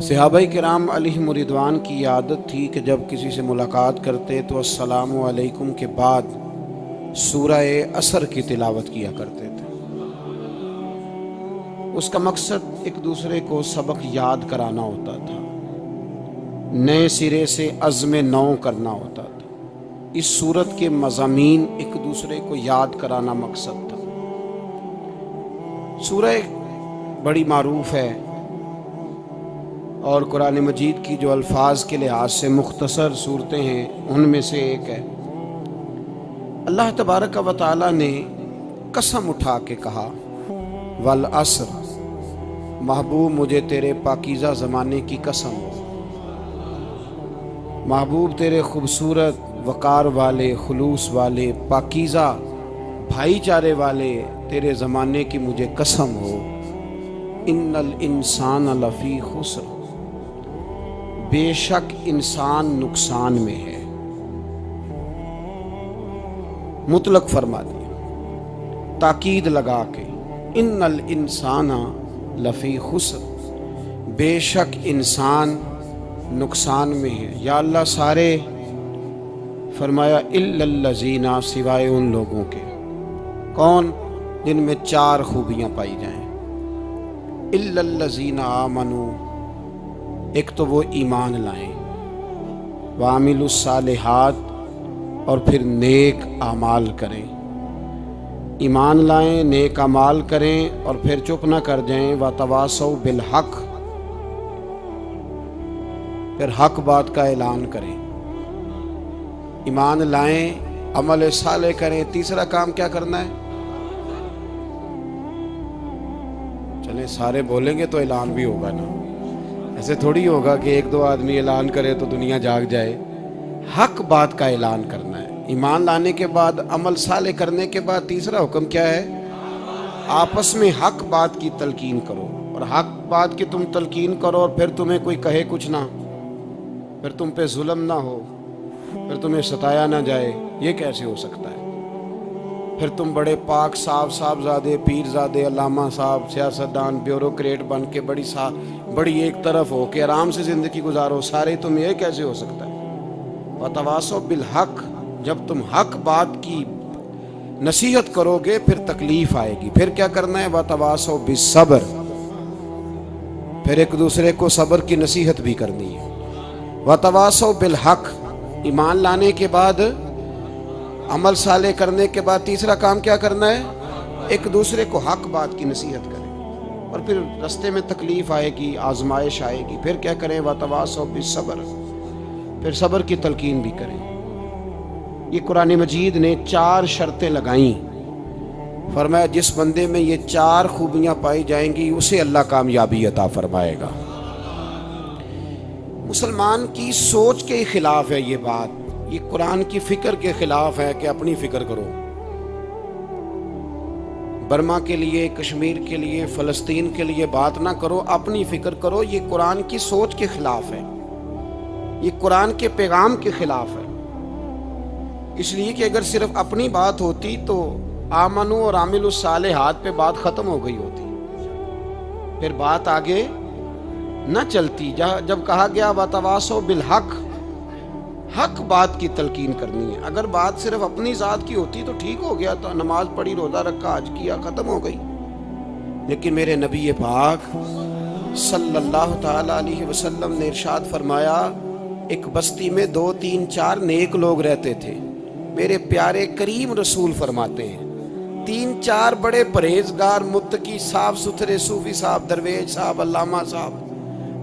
صحابہ کرام علیہم رضوان کی عادت تھی کہ جب کسی سے ملاقات کرتے تو السلام علیکم کے بعد سورہ عصر کی تلاوت کیا کرتے تھے۔ اس کا مقصد ایک دوسرے کو سبق یاد کرانا ہوتا تھا، نئے سرے سے عزم نو کرنا ہوتا تھا۔ اس سورت کے مضامین ایک دوسرے کو یاد کرانا مقصد تھا۔ سورہ بڑی معروف ہے اور قرآن مجید کی جو الفاظ کے لحاظ سے مختصر صورتیں ہیں ان میں سے ایک ہے۔ اللہ تبارک و تعالی نے قسم اٹھا کے کہا والعصر، محبوب مجھے تیرے پاکیزہ زمانے کی قسم ہو، محبوب تیرے خوبصورت وقار والے، خلوص والے، پاکیزہ بھائی چارے والے تیرے زمانے کی مجھے قسم ہو، ان الانسان لفی خسر، بے شک انسان نقصان میں ہے۔ مطلق فرما دیا، تاکید لگا کے، ان الانسان لفی خسر، بے شک انسان نقصان میں ہے۔ یا اللہ سارے، فرمایا الا الذین، سوائے ان لوگوں کے، کون؟ جن میں چار خوبیاں پائی جائیں۔ الا الذین آمنوا، ایک تو وہ ایمان لائیں، وعملوا الصالحات، اور پھر نیک اعمال کریں۔ ایمان لائیں، نیک اعمال کریں اور پھر چپ نہ کر جائیں، وتواصوا بالحق، پھر حق بات کا اعلان کریں۔ ایمان لائیں، عمل صالح کریں، تیسرا کام کیا کرنا ہے؟ چلیں سارے بولیں گے تو اعلان بھی ہوگا نا، ایسے تھوڑی ہوگا کہ ایک دو آدمی اعلان کرے تو دنیا جاگ جائے۔ حق بات کا اعلان کرنا ہے۔ ایمان لانے کے بعد، عمل صالح کرنے کے بعد تیسرا حکم کیا ہے؟ آپس میں حق بات کی تلقین کرو، اور حق بات کی تم تلقین کرو اور پھر تمہیں کوئی کہے کچھ نہ، پھر تم پہ ظلم نہ ہو، پھر تمہیں ستایا نہ جائے، یہ کیسے ہو سکتا ہے؟ پھر تم بڑے پاک صاحبزادے، پیرزادے، علامہ صاحب، سیاستدان، بیوروکریٹ بن کے بڑی ایک طرف ہو کے آرام سے زندگی گزارو سارے، تم یہ کیسے ہو سکتا ہے؟ وتواصوا بالحق، جب تم حق بات کی نصیحت کرو گے پھر تکلیف آئے گی۔ پھر کیا کرنا ہے؟ وتواصوا بالصبر، پھر ایک دوسرے کو صبر کی نصیحت بھی کرنی ہے۔ وتواصوا بالحق، ایمان لانے کے بعد، عمل صالح کرنے کے بعد تیسرا کام کیا کرنا ہے؟ ایک دوسرے کو حق بات کی نصیحت کریں، اور پھر رستے میں تکلیف آئے گی، آزمائش آئے گی، پھر کیا کریں؟ وتواصوا بالصبر، پھر صبر کی تلقین بھی کریں۔ یہ قرآن مجید نے چار شرطیں لگائیں، فرمایا جس بندے میں یہ چار خوبیاں پائی جائیں گی اسے اللہ کامیابی عطا فرمائے گا۔ مسلمان کی سوچ کے خلاف ہے یہ بات، یہ قرآن کی فکر کے خلاف ہے کہ اپنی فکر کرو، برما کے لیے، کشمیر کے لیے، فلسطین کے لیے بات نہ کرو، اپنی فکر کرو۔ یہ قرآن کی سوچ کے خلاف ہے، یہ قرآن کے پیغام کے خلاف ہے۔ اس لیے کہ اگر صرف اپنی بات ہوتی تو آمنو اور عاملوا الصالحات پہ بات ختم ہو گئی ہوتی، پھر بات آگے نہ چلتی۔ جب کہا گیا وتواصوا بالحق، حق بات کی تلقین کرنی ہے۔ اگر بات صرف اپنی ذات کی ہوتی تو ٹھیک ہو گیا، تو نماز پڑھی، روزہ رکھا، حج کیا، ختم ہو گئی۔ لیکن میرے نبی پاک صلی اللہ تعالی علیہ وسلم نے ارشاد فرمایا، ایک بستی میں 2 3 4 نیک لوگ رہتے تھے۔ میرے پیارے کریم رسول فرماتے ہیں 3 4 بڑے پرہیزگار، متقی، صاف ستھرے صوفی صاحب، درویش صاحب، علامہ صاحب،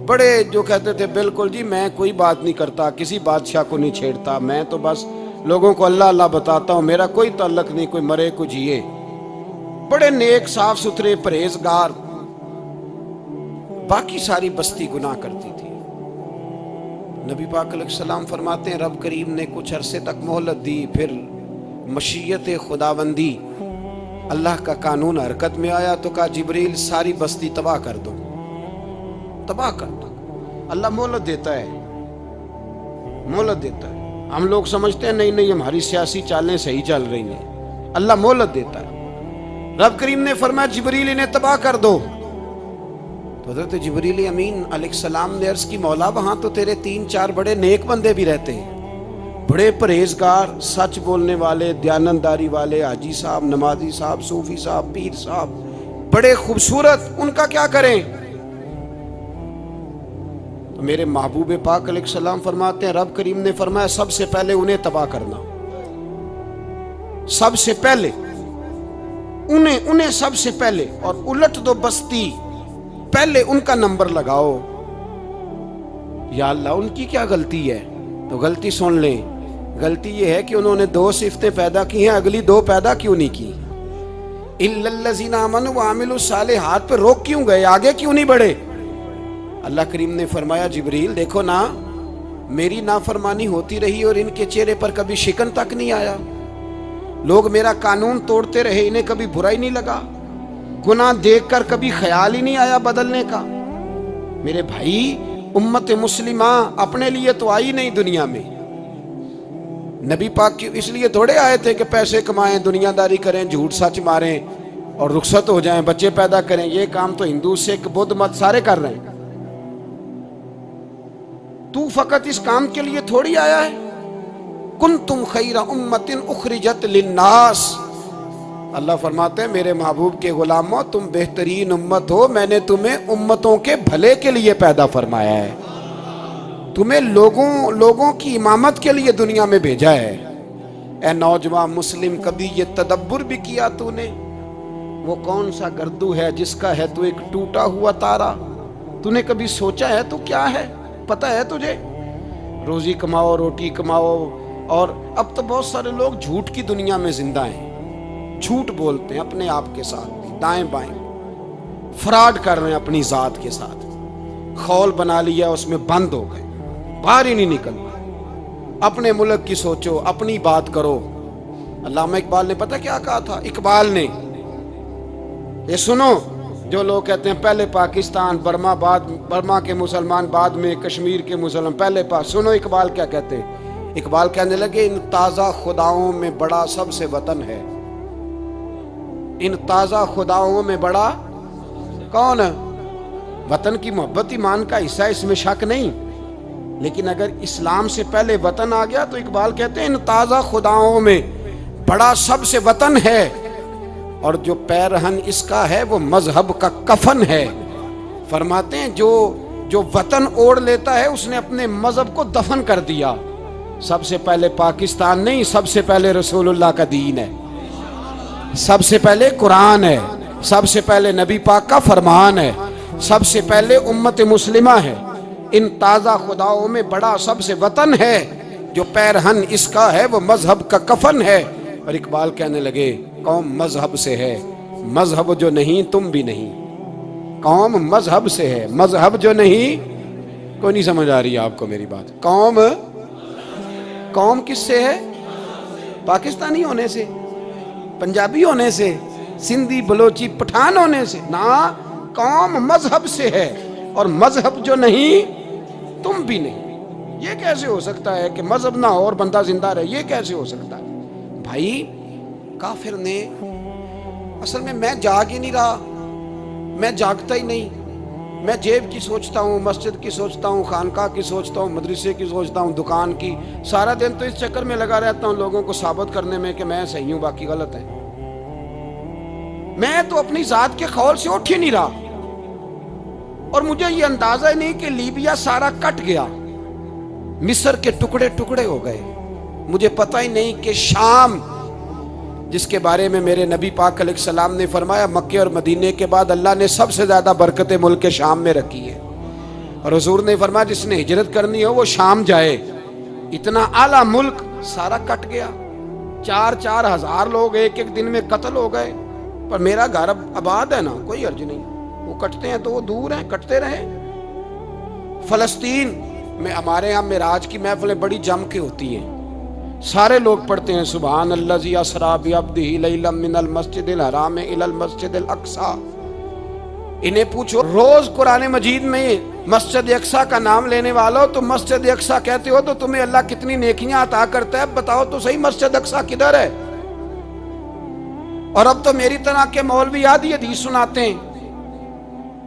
بڑے جو کہتے تھے بالکل جی میں کوئی بات نہیں کرتا، کسی بادشاہ کو نہیں چھیڑتا، میں تو بس لوگوں کو اللہ اللہ بتاتا ہوں، میرا کوئی تعلق نہیں، کوئی مرے کوئی جیے، بڑے نیک، صاف ستھرے، پرہیزگار۔ باقی ساری بستی گناہ کرتی تھی۔ نبی پاک علیہ السلام فرماتے ہیں رب کریم نے کچھ عرصے تک مہلت دی، پھر مشیت خداوندی، اللہ کا قانون حرکت میں آیا تو کہا جبریل ساری بستی تباہ کر دو، تباہ کر دو۔ اللہ مہلت دیتا ہے، مہلت دیتا ہے۔ ہم لوگ سمجھتے ہیں نہیں ہماری سیاسی چالیں صحیح چل رہی ہیں، اللہ مہلت دیتا ہے۔ رب کریم نے فرمایا جبریل انہیں تباہ کر دو، تو حضرت جبریل امین علیہ السلام نے عرض کی مولا وہاں تو تیرے 3-4 بڑے نیک بندے بھی رہتے ہیں، بڑے پرہیزگار، سچ بولنے والے، دیانتداری والے، حاجی صاحب، نمازی صاحب، صوفی صاحب، پیر صاحب، بڑے خوبصورت، ان کا کیا کریں؟ تو میرے محبوب پاک علیہ السلام فرماتے ہیں رب کریم نے فرمایا سب سے پہلے انہیں تباہ کرنا، سب سے پہلے انہیں سب سے پہلے، اور الٹ دو بستی، پہلے ان کا نمبر لگاؤ۔ یا اللہ ان کی کیا غلطی ہے؟ تو غلطی سن لیں، غلطی یہ ہے کہ انہوں نے 2 صفتیں پیدا کی ہیں، اگلی 2 پیدا کیوں نہیں کی؟ اِلَّا الَّذِينَ آمَنُوا وَعَمِلُوا الصَّالِحَاتِ پہ روک کیوں گئے، آگے کیوں نہیں بڑھے؟ اللہ کریم نے فرمایا جبریل دیکھو نا، میری نافرمانی ہوتی رہی اور ان کے چہرے پر کبھی شکن تک نہیں آیا، لوگ میرا قانون توڑتے رہے، انہیں کبھی برا ہی نہیں لگا، گناہ دیکھ کر کبھی خیال ہی نہیں آیا بدلنے کا۔ میرے بھائی امت مسلمہ اپنے لیے تو آئی نہیں دنیا میں، نبی پاک کی اس لیے تھوڑے آئے تھے کہ پیسے کمائیں، دنیا داری کریں، جھوٹ سچ ماریں اور رخصت ہو جائیں، بچے پیدا کریں۔ یہ کام تو ہندو سکھ بدھ مت سارے کر رہے ہیں، تو فقط اس کام کے لیے تھوڑی آیا ہے۔ کنتم خیر امت اخرجت للناس، اللہ فرماتے ہیں میرے محبوب کے غلاموں تم بہترین امت ہو، میں نے تمہیں امتوں کے بھلے کے لیے پیدا فرمایا ہے، تمہیں لوگوں کی امامت کے لیے دنیا میں بھیجا ہے۔ اے نوجوان مسلم کبھی یہ تدبر بھی کیا تو نے؟ وہ کون سا گردو ہے جس کا ہے تو ایک ٹوٹا ہوا تارا؟ تو نے کبھی سوچا ہے تو کیا ہے؟ پتہ ہے تجھے؟ روزی کماؤ، روٹی کماؤ، اور اب تو بہت سارے لوگ جھوٹ کی دنیا میں زندہ ہیں، جھوٹ بولتے ہیں اپنے آپ کے ساتھ بھی، دائیں بائیں فراڈ کر رہے ہیں اپنی ذات کے ساتھ، خول بنا لیا اس میں بند ہو گئے، باہر ہی نہیں نکل پائے۔ اپنے ملک کی سوچو، اپنی بات کرو۔ علامہ اقبال نے پتہ کیا کہا تھا؟ اقبال نے، یہ سنو، جو لوگ کہتے ہیں پہلے پاکستان، برما کے مسلمان بعد میں کشمیر کے مسلمان پہلے سنو اقبال کیا کہتے ہیں۔ اقبال کہنے لگے ان تازہ خداؤں میں بڑا سب سے وطن ہے، ان تازہ خداؤں میں بڑا کون ہے؟ وطن کی محبت ایمان کا حصہ، اس میں شک نہیں، لیکن اگر اسلام سے پہلے وطن آ گیا تو اقبال کہتے ہیں ان تازہ خداؤں میں بڑا سب سے وطن ہے، اور جو پیرہن اس کا ہے وہ مذہب کا کفن ہے۔ فرماتے ہیں جو وطن اوڑھ لیتا ہے اس نے اپنے مذہب کو دفن کر دیا۔ سب سے پہلے پاکستان نہیں، سب سے پہلے رسول اللہ کا دین ہے، سب سے پہلے قرآن ہے، سب سے پہلے نبی پاک کا فرمان ہے، سب سے پہلے امت مسلمہ ہے۔ ان تازہ خداؤں میں بڑا سب سے وطن ہے، جو پیرہن اس کا ہے وہ مذہب کا کفن ہے۔ اور اقبال کہنے لگے قوم مذہب سے ہے، مذہب جو نہیں تم بھی نہیں۔ قوم مذہب سے ہے، مذہب جو نہیں، کوئی نہیں سمجھ آ رہی ہے آپ کو میری بات؟ قوم کس سے ہے؟ پاکستانی ہونے سے، پنجابی ہونے سے، سندھی بلوچی پٹھان ہونے سے نہ، قوم مذہب سے ہے، اور مذہب جو نہیں تم بھی نہیں۔ یہ کیسے ہو سکتا ہے کہ مذہب نہ ہو اور بندہ زندہ رہے؟ یہ کیسے ہو سکتا ہے؟ بھائی کافر نے اصل میں جاگ ہی نہیں رہا، میں جاگتا ہی نہیں، میں جیب کی سوچتا ہوں، مسجد کی سوچتا ہوں، خانقاہ کی سوچتا ہوں، مدرسے کی سوچتا ہوں، دکان کی، سارا دن تو اس چکر میں لگا رہتا ہوں لوگوں کو ثابت کرنے میں کہ میں صحیح ہوں باقی غلط ہے۔ میں تو اپنی ذات کے خول سے اٹھ ہی نہیں رہا، اور مجھے یہ اندازہ ہی نہیں کہ لیبیا سارا کٹ گیا، مصر کے ٹکڑے ٹکڑے ہو گئے، مجھے پتہ ہی نہیں کہ شام، جس کے بارے میں میرے نبی پاک علیہ السلام نے فرمایا مکے اور مدینے کے بعد اللہ نے سب سے زیادہ برکتیں ملک شام میں رکھی ہے، اور حضور نے فرمایا جس نے ہجرت کرنی ہو وہ شام جائے۔ اتنا اعلیٰ ملک سارا کٹ گیا، 4 ہزار لوگ ایک دن میں قتل ہو گئے، پر میرا گھر آباد ہے نا، کوئی حرج نہیں، وہ کٹتے ہیں تو وہ دور ہیں، کٹتے رہے۔ فلسطین میں ہمارے ہاں معراج کی محفلیں بڑی جم کے ہوتی ہیں، سارے لوگ پڑھتے ہیں سبحان الذی اسریٰ بعبدہ لیلا من المسجد الحرام الی المسجد الاقصی۔ انہیں پوچھو روز قرآن مجید میں مسجد اقصی کا نام لینے والوں، تو مسجد اقصی کہتے ہو تو تمہیں اللہ کتنی نیکیاں عطا کرتا ہے، بتاؤ تو صحیح مسجد اقصی کدھر ہے؟ اور اب تو میری طرح کے مولوی آدھی حدیث سناتے ہیں،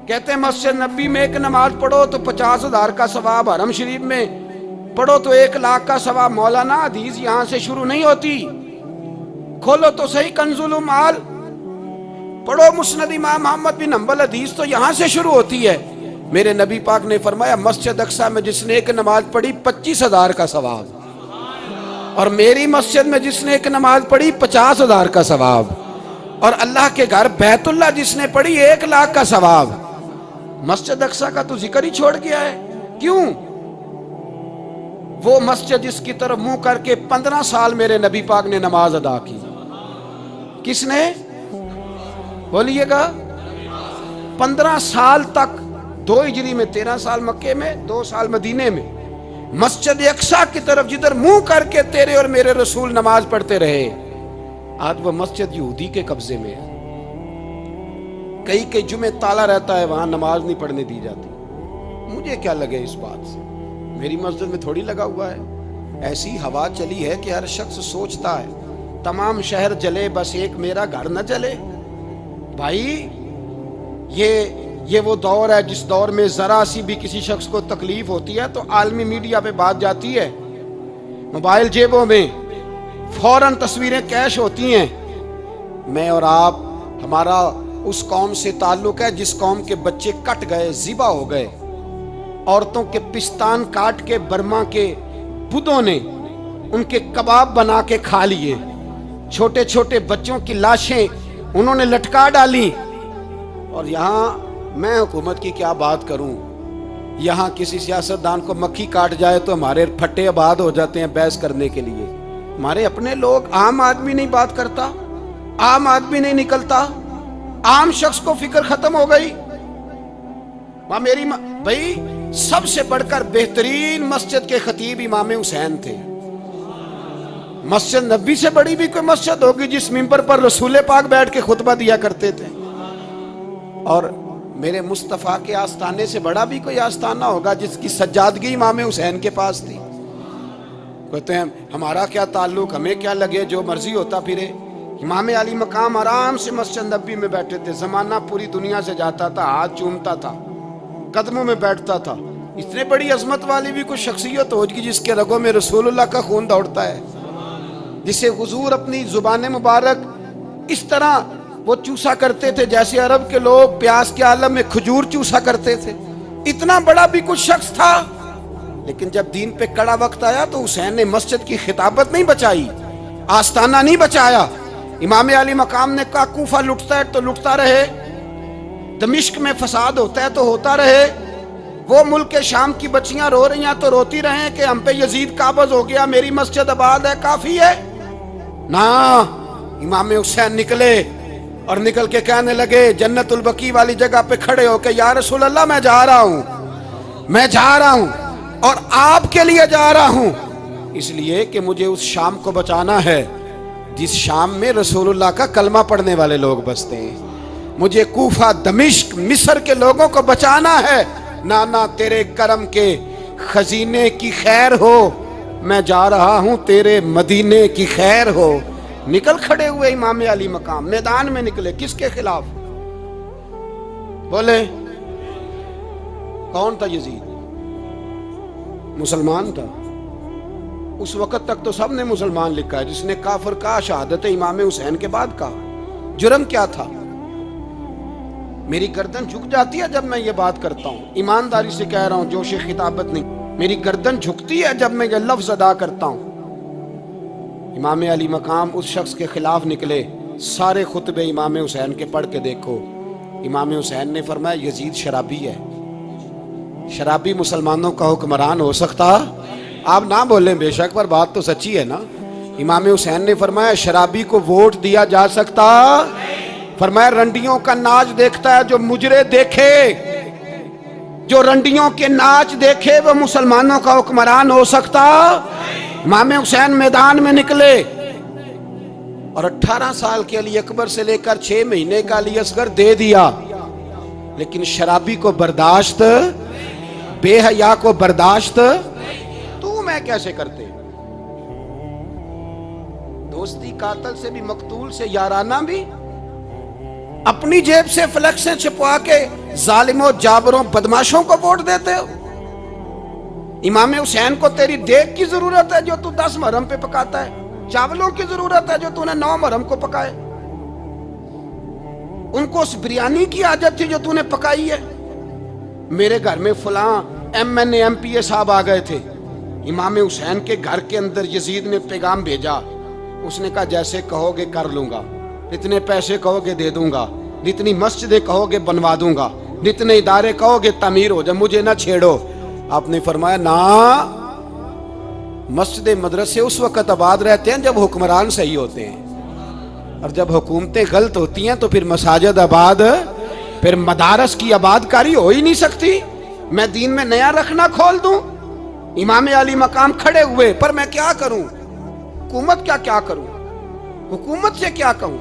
कहते हैं मस्जिद नबी में एक नमाज पढ़ो तो 50,000 का सवाब, हरम शरीफ में पढ़ो तो 1,00,000 का सवाब। मौलाना हदीस यहाँ से शुरू नहीं होती, खोलो तो सही कंजुल माल, पढ़ो मुस्नद इमाम मोहम्मद बिन हंबल, हदीस तो यहाँ से शुरू होती है। मेरे नबी पाक ने फरमाया मस्जिद अक्सा में जिसने एक नमाज पढ़ी 25,000 का सवाब, और मेरी मस्जिद में जिसने एक नमाज पढ़ी 50,000 का सवाब, और अल्लाह के घर बैतुल्लाह जिसने पढ़ी 1,00,000 का सवाब। मस्जिद अक्सा का तो जिक्र ही छोड़ गया है। क्यों? वो मस्जिद जिसकी तरफ मुंह करके 15 साल मेरे नबी पाक ने नमाज अदा की। किसने? बोलिएगा। 15 साल तक, 2 हिजरी में 13 साल मक्के में, 2 साल मदीने में, मस्जिद अक्सा की तरफ जिधर मुंह करके तेरे और मेरे रसूल नमाज पढ़ते रहे। आज वो मस्जिद यहूदी के कब्जे में है। कई जुमे ताला रहता है, वहां नमाज नहीं पढ़ने दी जाती। मुझे क्या लगे इस बात से, मेरी मस्जिद में थोड़ी लगा हुआ है। ऐसी हवा चली है कि हर शख्स सोचता है तमाम शहर जले बस एक मेरा घर न जले। भाई ये वो दौर है जिस दौर में जरा सी भी किसी शख्स को तकलीफ होती है तो आलमी मीडिया पे बात जाती है, मोबाइल जेबों में फौरन तस्वीरें कैश होती हैं। मैं और आप, हमारा उस कौम से ताल्लुक है जिस कौम के बच्चे कट गए, ज़िबा हो गए, औरतों के पिस्तान काट के बर्मा के बुद्धों ने उनके कबाब बना के खा लिए, छोटे छोटे बच्चों की लाशें उन्होंने लटका डाली। और यहाँ मैं हुकूमत की क्या बात करूं, यहाँ किसी सियासतदान को मक्खी काट जाए तो हमारे फट्टे आबाद हो जाते हैं बहस करने के लिए। हमारे अपने लोग, आम आदमी नहीं बात करता, आम आदमी नहीं निकलता, आम शख्स को फिक्र खत्म हो गई। मेरी भाई सबसे बढ़कर बेहतरीन मस्जिद के खतीब इमाम हुसैन थे। मस्जिद नबी से बड़ी भी कोई मस्जिद होगी जिस मिंबर पर रसूल पाक बैठ के खुतबा दिया करते थे, और मेरे मुस्तफ़ा के आस्थाने से बड़ा भी कोई आस्थाना होगा जिसकी सज्जादगी इमाम हुसैन के पास थी। कहते हैं हमारा क्या ताल्लुक, हमें क्या लगे, जो मर्जी होता फिरे। इमाम अली मकाम आराम से मस्जिद नबी में बैठे थे, जमाना पूरी दुनिया से जाता था, हाथ चूमता था, कदमों में बैठता था। इतने बड़ी अजमत वाली भी कोई शख्सियत होगी जिसके रगों में रसूलुल्लाह का खून दौड़ता है, जिसे हुजूर अपनी जुबान मुबारक इस तरह वो चूसा करते थे जैसे अरब के लोग प्यास के आलम में खजूर चूसा करते थे। इतना बड़ा भी कुछ शख्स था, लेकिन जब दीन पे कड़ा वक्त आया तो हुसैन ने मस्जिद की खिताबत नहीं बचाई, आस्ताना नहीं बचाया। इमाम अली मकाम ने कहा कूफा लुटता है तो लुटता रहे, दमिश्क में फसाद होता है तो होता रहे, वो मुल्क के शाम की बच्चियां रो रही हैं तो रोती रहे कि हम पे यजीद काबज हो गया, मेरी मस्जिद आबाद है, काफी है ना। इमाम हुसैन निकले और निकल के कहने लगे जन्नतुल बकी वाली जगह पे खड़े होके, या रसूल अल्लाह मैं जा रहा हूं और आपके लिए जा रहा हूं, इसलिए कि मुझे उस शाम को बचाना है जिस शाम में रसूलुल्लाह का कलमा पढ़ने वाले लोग बसते हैं। मुझे कूफा, दमिश्क, मिस्र के लोगों को बचाना है। नाना तेरे करम के खजीने की खैर हो, मैं जा रहा हूं तेरे मदीने की खैर हो। निकल खड़े हुए इमाम अली मकाम, मैदान में निकले। किसके खिलाफ? बोले कौन था? यजीद मुसलमान था। उस वक्त तक तो सबने मुसलमान लिखा है, जिसने काफिर कहा शहादत इमाम हुसैन के बाद कहा। जुर्म क्या था? मेरी गर्दन झुक जाती है जब मैं ये बात करता हूं, ईमानदारी से कह रहा हूं, जोश खिताबत नहीं, मेरी गर्दन झुकती है जब मैं ये लफ्ज अदा करता हूं। इमाम अली मकाम उस शख्स के खिलाफ निकले। सारे खुतबे इमाम हुसैन के पढ़ के देखो, इमाम हुसैन ने फरमाया यजीद शराबी है। शराबी मुसलमानों का हुक्मरान हो सकता? आप ना बोलें बेशक, पर बात तो सच्ची है ना। इमाम हुसैन ने फरमाया शराबी को वोट दिया जा सकता? फरमाया रंडियों का नाच देखता है जो मुजरे देखे, जो रंडियों के नाच देखे वो मुसलमानों का हुक्मरान हो सकता? इमाम हुसैन मैदान में निकले और 18 साल के अली अकबर से लेकर 6 महीने का अली असगर दे दिया, लेकिन शराबी को बर्दाश्त, बेहया को बर्दाश्त तू मैं कैसे करते? दोस्ती कातल से भी, मकतूल से याराना भी, अपनी जेब से फ्लेक्सें छिपवा के जालिमों, जाबरों, बदमाशों को वोट देते हो। इमाम हुसैन को तेरी देग की जरूरत है जो तू 10 मुहर्रम पे पकाता है, चावलों की जरूरत है जो तूने 9 मुहर्रम को पकाए। उनको उस बिरयानी की आदत थी जो तूने पकाई है। मेरे घर में फलां MNA MPA साहब आ गए थे, इमाम हुसैन के घर के अंदर यजीद ने पैगाम भेजा, उसने कहा जैसे कहोगे कर लूंगा, जितने पैसे कहोगे दे दूंगा, जितनी मस्जिदें कहोगे बनवा दूंगा, जितने इदारे कहोगे तामीर हो जाए, मुझे ना छेड़ो। आपने फरमाया ना, मस्जिद मदरसे उस वक्त आबाद रहते हैं जब हुक्मरान सही होते हैं, और जब हुकूमतें गलत होती हैं तो फिर मसाजिद आबाद, फिर मदारस की आबादकारी हो ही नहीं सकती। मैं दीन में नया रखना खोल दूं, इमाम अली मकाम खड़े हुए, पर मैं क्या करूं? हुकूमत क्या करूं? हुकूमत से क्या कहूं?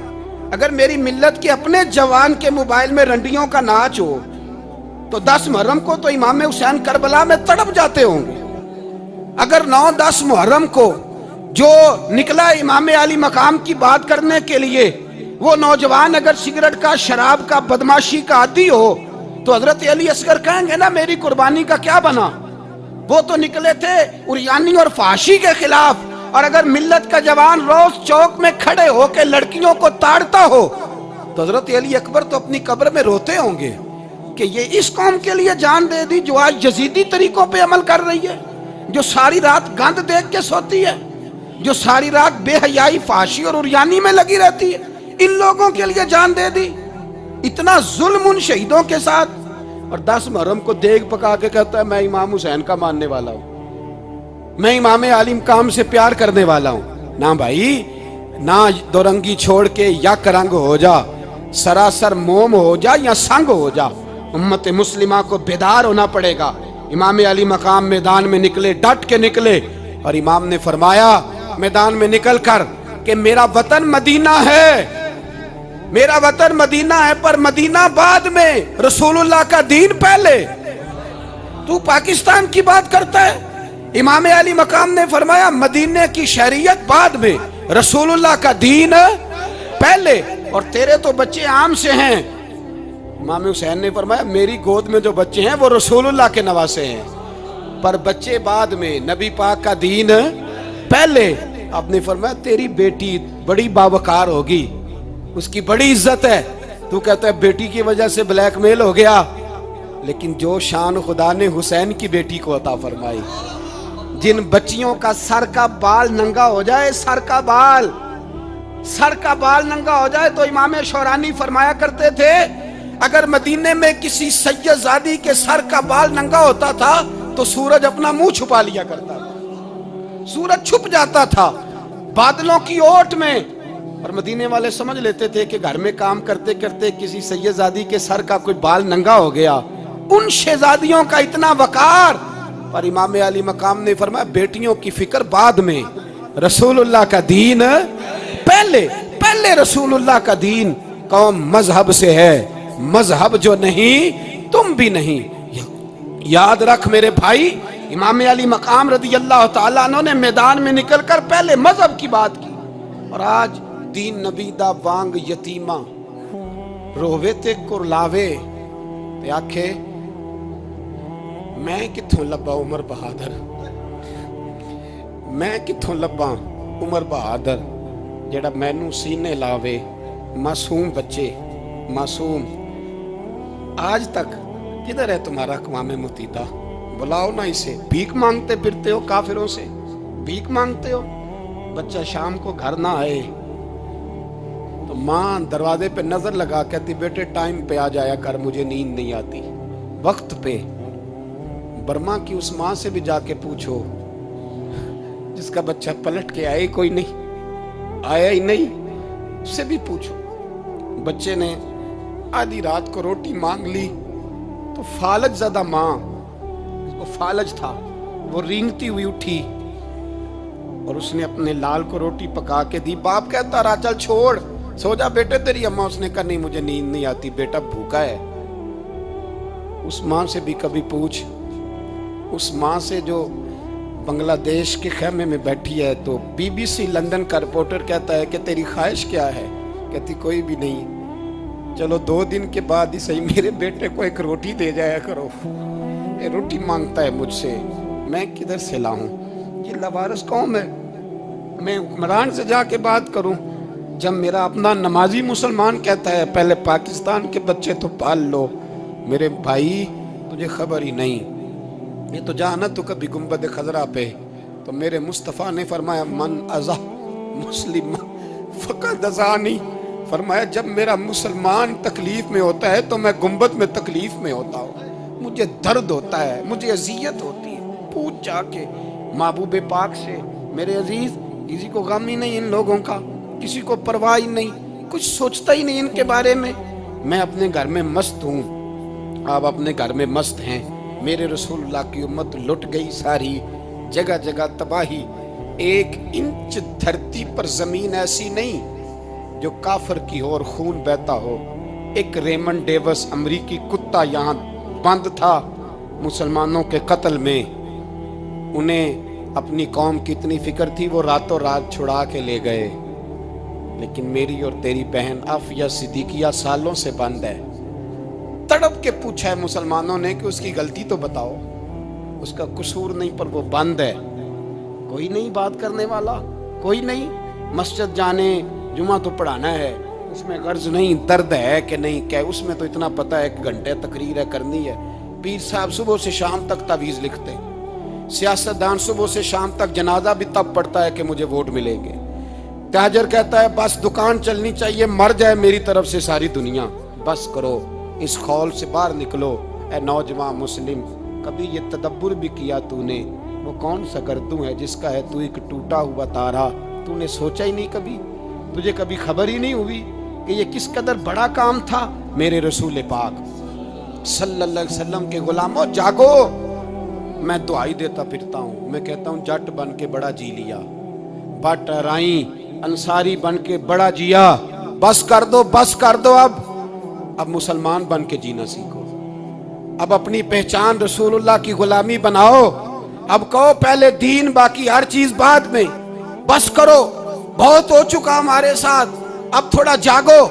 अगर मेरी मिल्लत के अपने जवान के मोबाइल में रंडियों का नाच हो तो 10 मुहर्रम को तो इमाम हुसैन करबला में तड़प जाते होंगे। अगर 9-10 मुहर्रम को जो निकला इमाम अली मकाम की बात करने के लिए, वो नौजवान अगर सिगरेट का, शराब का, बदमाशी का आदी हो तो हजरत अली असगर कहेंगे ना मेरी कुर्बानी का क्या बना? वो तो निकले थे उरियानी और फाशी के खिलाफ। और अगर मिल्लत का जवान रोज चौक में खड़े होकर लड़कियों को ताड़ता हो तो हजरत अली अकबर तो अपनी कब्र में रोते होंगे कि ये इस कौम के लिए जान दे दी जो आज यजीदी तरीकों पे अमल कर रही है, जो सारी रात गंद देख के सोती है, जो सारी रात बेहयाई, फाशी और उरियानी में लगी रहती है। इन लोगों के लिए जान दे दी, इतना जुल्म उन शहीदों के साथ। और 10 मुहर्रम को देग पका के कहता है मैं इमाम हुसैन का मानने वाला हूं, मैं इमाम अली मकाम से प्यार करने वाला हूं। ना भाई ना, दो रंगी छोड़ के यक रंग हो जा, सरासर मोम हो जा या संग हो जा। उम्मत मुस्लिमा को बेदार होना पड़ेगा। इमाम अली मकाम मैदान में निकले, डट के निकले, और इमाम ने फरमाया मैदान में निकल कर कि मेरा वतन मदीना है, मेरा वतन मदीना है, पर मदीना बाद में, रसूलुल्लाह का दीन पहले। तू पाकिस्तान की बात करता है। इमाम अली मकाम ने फरमाया मदीने की शरीयत बाद में, रसूलुल्लाह का दीन पहले, और तेरे तो बच्चे आम से हैं। इमाम हुसैन ने फरमाया मेरी गोद में जो बच्चे हैं वो रसूलुल्लाह के नवासे हैं, पर बच्चे बाद में, नबी पाक का दीन पहले। आपने फरमाया तेरी बेटी बड़ी बावकार होगी, उसकी बड़ी इज्जत है, तू कहता है बेटी की वजह से ब्लैकमेल हो गया। लेकिन जो शान खुदा ने हुसैन की बेटी को अता फरमाई, जिन बच्चियों का सर का बाल नंगा हो जाए, सर का बाल नंगा हो जाए, तो इमाम शौरानी फरमाया करते थे अगर मदीने में किसी सैयदजादी के सर का बाल नंगा होता था तो सूरज अपना मुंह छुपा लिया करता था, सूरज छुप जाता था बादलों की ओट में। और मदीने वाले समझ लेते थे कि घर में काम करते करते किसी सैयदजादी के सर का कोई बाल नंगा हो गया। उन शहजादियों का इतना वकार। पर इमाम अली मकाम ने फरमाया बेटियों की फिक्र बाद में, रसूलुल्लाह का दीन पहले रसूलुल्लाह का दीन। कौम मजहब से है, मजहब जो नहीं तुम भी नहीं। याद रख मेरे भाई, इमाम अली मकाम रज़ी अल्लाह तआला अन्हु ने मैदान में निकलकर पहले मजहब की बात की। और आज दीन नबी दा वांग यतीमा रोवे ते कुरलावे ते आखे मैं किथों लब्बा उमर बहादुर, मैं किथों लब्बा उमर बहादुर जेड़ा मैनू सीने लावे। मासूम बच्चे, मासूम। आज तक किधर है तुम्हारा अक़वाम मुत्तहिदा? बुलाओ ना इसे। भीख मांगते फिरते हो, काफिरों से भीख मांगते हो। बच्चा शाम को घर ना आए तो माँ दरवाजे पे नजर लगा कहती बेटे टाइम पे आ जाया कर, मुझे नींद नहीं आती। वक्त पे। बर्मा की उस माँ से भी जाके पूछो जिसका बच्चा पलट के आए कोई नहीं, आया ही नहीं, उससे भी पूछो। बच्चे ने आधी रात को रोटी मांग ली तो फालज ज़्यादा माँ, उसको फालज था, वो रेंगती हुई उठी और उसने अपने लाल को रोटी पका के दी। बाप कहता रहा चल छोड़, सो जा बेटे तेरी अम्मा। उसने कहा नहीं मुझे नींद नहीं आती, बेटा भूखा है। उस माँ से भी कभी पूछ, उस माँ से जो बांग्लादेश के खेमे में बैठी है। तो BBC लंदन का रिपोर्टर कहता है कि तेरी ख्वाहिश क्या है? कहती कोई भी नहीं, चलो 2 दिन के बाद ही सही मेरे बेटे को एक रोटी दे जाया करो। ये रोटी मांगता है मुझसे, मैं किधर से लाऊं? ये लवारिस कौम है, मैं हुक्मरान से जाके बात करूं? जब मेरा अपना नमाजी मुसलमान कहता है पहले पाकिस्तान के बच्चे तो पाल लो, मेरे भाई तुझे खबर ही नहीं। ये तो जाना तो कभी गुंबद खजरा पे, तो मेरे मुस्तफ़ा ने फरमाया मन अज़ा मुस्लिम फ़क़द अज़ानी, फरमाया जब मेरा मुसलमान तकलीफ में होता है तो मैं गुंबद में तकलीफ में होता हूँ, मुझे दर्द होता है, मुझे अजियत होती है। पूछ जाके महबूब पाक से, मेरे अजीज किसी को गम ही नहीं इन लोगों का, किसी को परवाह ही नहीं, कुछ सोचता ही नहीं इनके बारे में। मैं अपने घर में मस्त हूँ, आप अपने घर में मस्त हैं। मेरे रसूलुल्लाह की उम्मत लुट गई सारी, जगह जगह तबाही। 1 इंच धरती पर जमीन ऐसी नहीं जो काफर की हो और खून बहता हो। एक रेमंड डेविस अमरीकी कुत्ता यहाँ बंद था मुसलमानों के कत्ल में, उन्हें अपनी कौम की इतनी फिक्र थी, वो रातों रात छुड़ा के ले गए। लेकिन मेरी और तेरी बहन आफिया सिद्दीकिया सालों से बंद है। तड़प के पूछा है मुसलमानों ने कि उसकी गलती तो बताओ, उसका कसूर नहीं पर वो बंद है। कोई नहीं बात करने वाला, कोई नहीं। मस्जिद जाने, जुमा तो पढ़ाना है, उसमें गर्ज नहीं, दर्द है कि नहीं क्या, उसमें तो इतना पता है 1 घंटे तकरीर है करनी है। पीर साहब सुबह से शाम तक तावीज़ लिखते, सियासतदान सुबह से शाम तक जनाजा भी तब पड़ता है कि मुझे वोट मिलेंगे। ताजर कहता है बस दुकान चलनी चाहिए, मर जाए मेरी तरफ से सारी दुनिया, बस करो, इस खौल से बाहर निकलो। ए नौजवान मुस्लिम, कभी ये तदब्बुर भी किया तूने, वो कौन सा गर्दू है जिसका है तू एक टूटा हुआ तारा? तूने सोचा ही नहीं कभी, तुझे कभी खबर ही नहीं हुई कि ये किस कदर बड़ा काम था? मेरे रसूल पाक सल्लल्लाहु अलैहि वसल्लम के गुलामों जागो। मैं दुआई देता फिरता हूँ, मैं कहता हूँ जट बन के बड़ा जी लिया, बट राई अंसारी बन के बड़ा जिया, बस कर दो, बस कर दो। अब मुसलमान बन के जीना सीखो, अब अपनी पहचान रसूलुल्लाह की गुलामी बनाओ। अब कहो पहले दीन, बाकी हर चीज बाद में, बस करो, बहुत हो चुका हमारे साथ, अब थोड़ा जागो।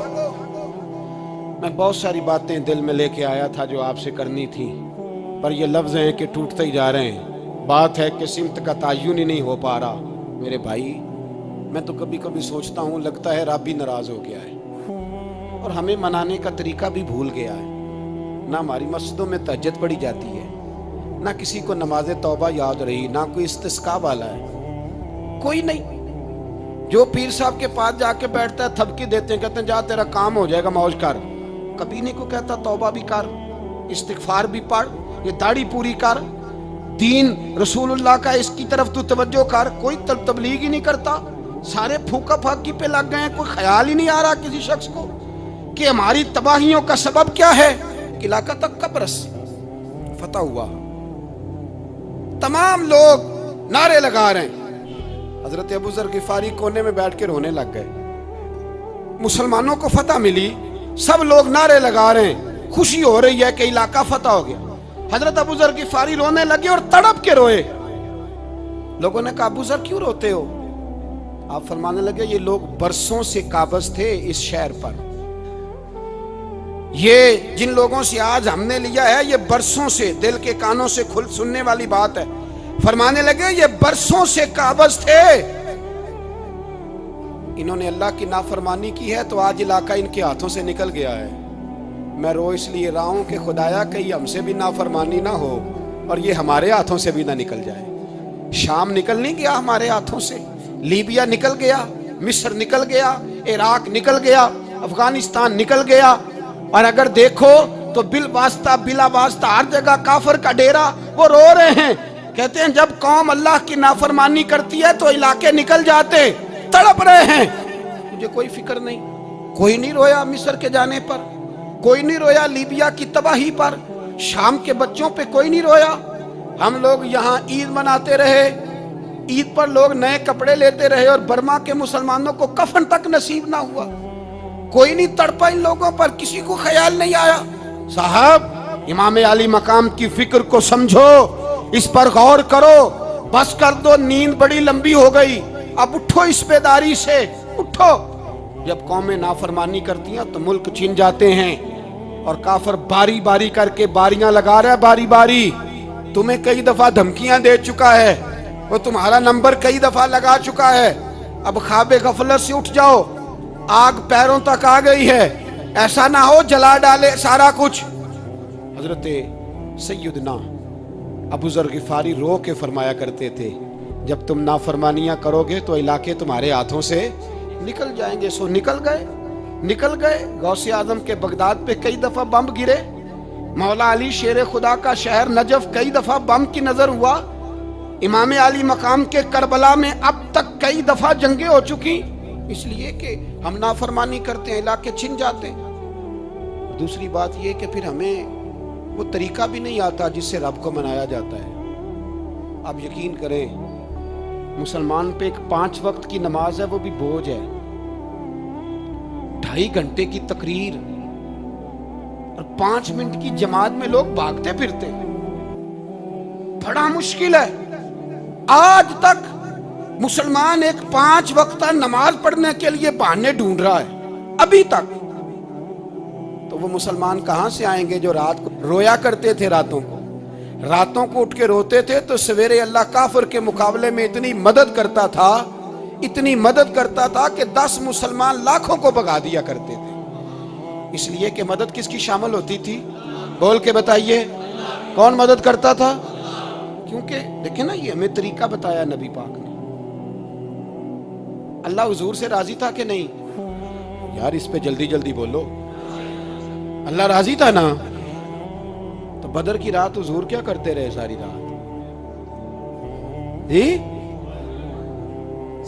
मैं बहुत सारी बातें दिल में लेके आया था जो आपसे करनी थी, पर ये लफ्ज हैं कि टूटते ही जा रहे हैं। बात है कि सिमत का तायुन ही नहीं हो पा रहा। मेरे भाई, मैं तो कभी कभी सोचता हूँ लगता है रब भी नाराज हो गया है और हमें मनाने का तरीका भी भूल गया है। ना हमारी मस्जिदों में तहज्जुद पढ़ी जाती है, ना किसी को नमाज तौबा याद रही, ना कोई इस्तिस्का वाला है, कोई नहीं। जो पीर साहब के पास जाके बैठता है थपकी देते हैं, कहते हैं जा तेरा काम हो जाएगा, मौज कर। कभी नहीं को कहता तौबा भी कर, इस्तिगफार भी पढ़, ये दाढ़ी पूरी कर, दीन रसूलुल्लाह का इसकी तरफ तू तवज्जो कर। कोई तबलीग ही नहीं करता, सारे फूका फाकी पे लग गए हैं। कोई ख्याल ही नहीं आ रहा किसी शख्स को कि हमारी तबाहियों का सबब क्या है। इलाका तक का बरस फतह हुआ, तमाम लोग नारे लगा रहे हैं। हजरत अबू ज़र गिफारी कोने में बैठ के रोने लग गए। मुसलमानों को फतह मिली, सब लोग नारे लगा रहे हैं, खुशी हो रही है कि इलाका फतह हो गया। हजरत अबू ज़र गिफारी रोने लगे और तड़प के रोए। लोगों ने कहा अबू ज़र क्यों रोते हो? आप फरमाने लगे ये लोग बरसों से काबज थे इस शहर पर, ये जिन लोगों से आज हमने लिया है ये बरसों से, दिल के कानों से खुल सुनने वाली बात है। फरमाने लगे ये बरसों से काबज थे, इन्होंने अल्लाह की नाफरमानी की है तो आज इलाका इनके हाथों से निकल गया है। मैं रो इसलिए रहा हूं कि खुदाया कहीं हमसे भी नाफरमानी ना हो और ये हमारे हाथों से भी ना निकल जाए। शाम निकल नहीं गया हमारे हाथों से, लीबिया निकल गया, मिस्र निकल गया, इराक निकल गया, अफगानिस्तान निकल गया। और अगर देखो तो बिला वास्ता हर जगह काफर का डेरा, वो रो रहे हैं, कहते हैं जब कौम अल्लाह की नाफरमानी करती है तो इलाके निकल जाते, तड़प रहे हैं। मुझे कोई फिक्र नहीं, कोई नहीं रोया मिस्र के जाने पर, कोई नहीं रोया लीबिया की तबाही पर, शाम के बच्चों पे कोई नहीं रोया। हम लोग यहाँ ईद मनाते रहे, ईद पर लोग नए कपड़े लेते रहे और बर्मा के मुसलमानों को कफन तक नसीब ना हुआ। कोई नहीं तड़पा इन लोगों पर, किसी को ख्याल नहीं आया। साहब, इमाम आली मकाम की फिक्र को समझो, इस पर गौर करो, बस कर दो, नींद बड़ी लंबी हो गई, अब उठो इस बेदारी से, उठो। جب قومیں نافرمانی کرتی ہیں تو ملک چھن جاتے ہیں، اور کافر باری باری کر کے باریاں لگا رہا ہے، باری باری تمہیں کئی دفعہ دھمکیاں دے چکا ہے، وہ تمہارا نمبر کئی دفعہ لگا چکا ہے، اب خواب غفلت سے اٹھ جاؤ، آگ پیروں تک آ گئی ہے، ایسا نہ ہو جلا ڈالے سارا کچھ۔ حضرت سیدنا ابو ذر غفاری رو کے فرمایا کرتے تھے، جب تم نافرمانیاں کرو گے تو علاقے تمہارے ہاتھوں سے نکل جائیں گے۔ سو نکل گئے۔ غوث اعظم کے بغداد پہ کئی دفعہ بم گرے، مولا علی شیر خدا کا شہر نجف کئی دفعہ بم کی نظر ہوا، امام علی مقام کے کربلا میں اب تک کئی دفعہ جنگیں ہو چکی، اس لیے کہ ہم نافرمانی کرتے ہیں، علاقے چھن جاتے ہیں۔ دوسری بات یہ کہ پھر ہمیں وہ طریقہ بھی نہیں آتا جس سے رب کو منایا جاتا ہے۔ آپ یقین کریں، مسلمان پہ ایک 5 وقت کی نماز ہے، وہ بھی بوجھ ہے، 2.5 گھنٹے کی تقریر اور 5 منٹ کی جماعت میں لوگ بھاگتے پھرتے، بڑا مشکل ہے۔ آج تک مسلمان ایک 5 وقتہ نماز پڑھنے کے لیے بہانے ڈھونڈ رہا ہے ابھی تک، تو وہ مسلمان کہاں سے آئیں گے جو رات کو رویا کرتے تھے، راتوں کو اٹھ کے روتے تھے تو سویرے اللہ کافر کے مقابلے میں اتنی مدد کرتا تھا کہ 10 مسلمان لاکھوں کو بھگا دیا کرتے تھے۔ اس لیے کہ مدد کس کی شامل ہوتی تھی؟ بول کے بتائیے، کون مدد کرتا تھا؟ کیونکہ دیکھیں نا، یہ ہمیں طریقہ بتایا نبی پاک نے۔ اللہ حضور سے راضی تھا کہ نہیں؟ یار اس پہ جلدی جلدی بولو، اللہ راضی تھا نا؟ تو بدر کی رات حضور کیا کرتے رہے ساری رات؟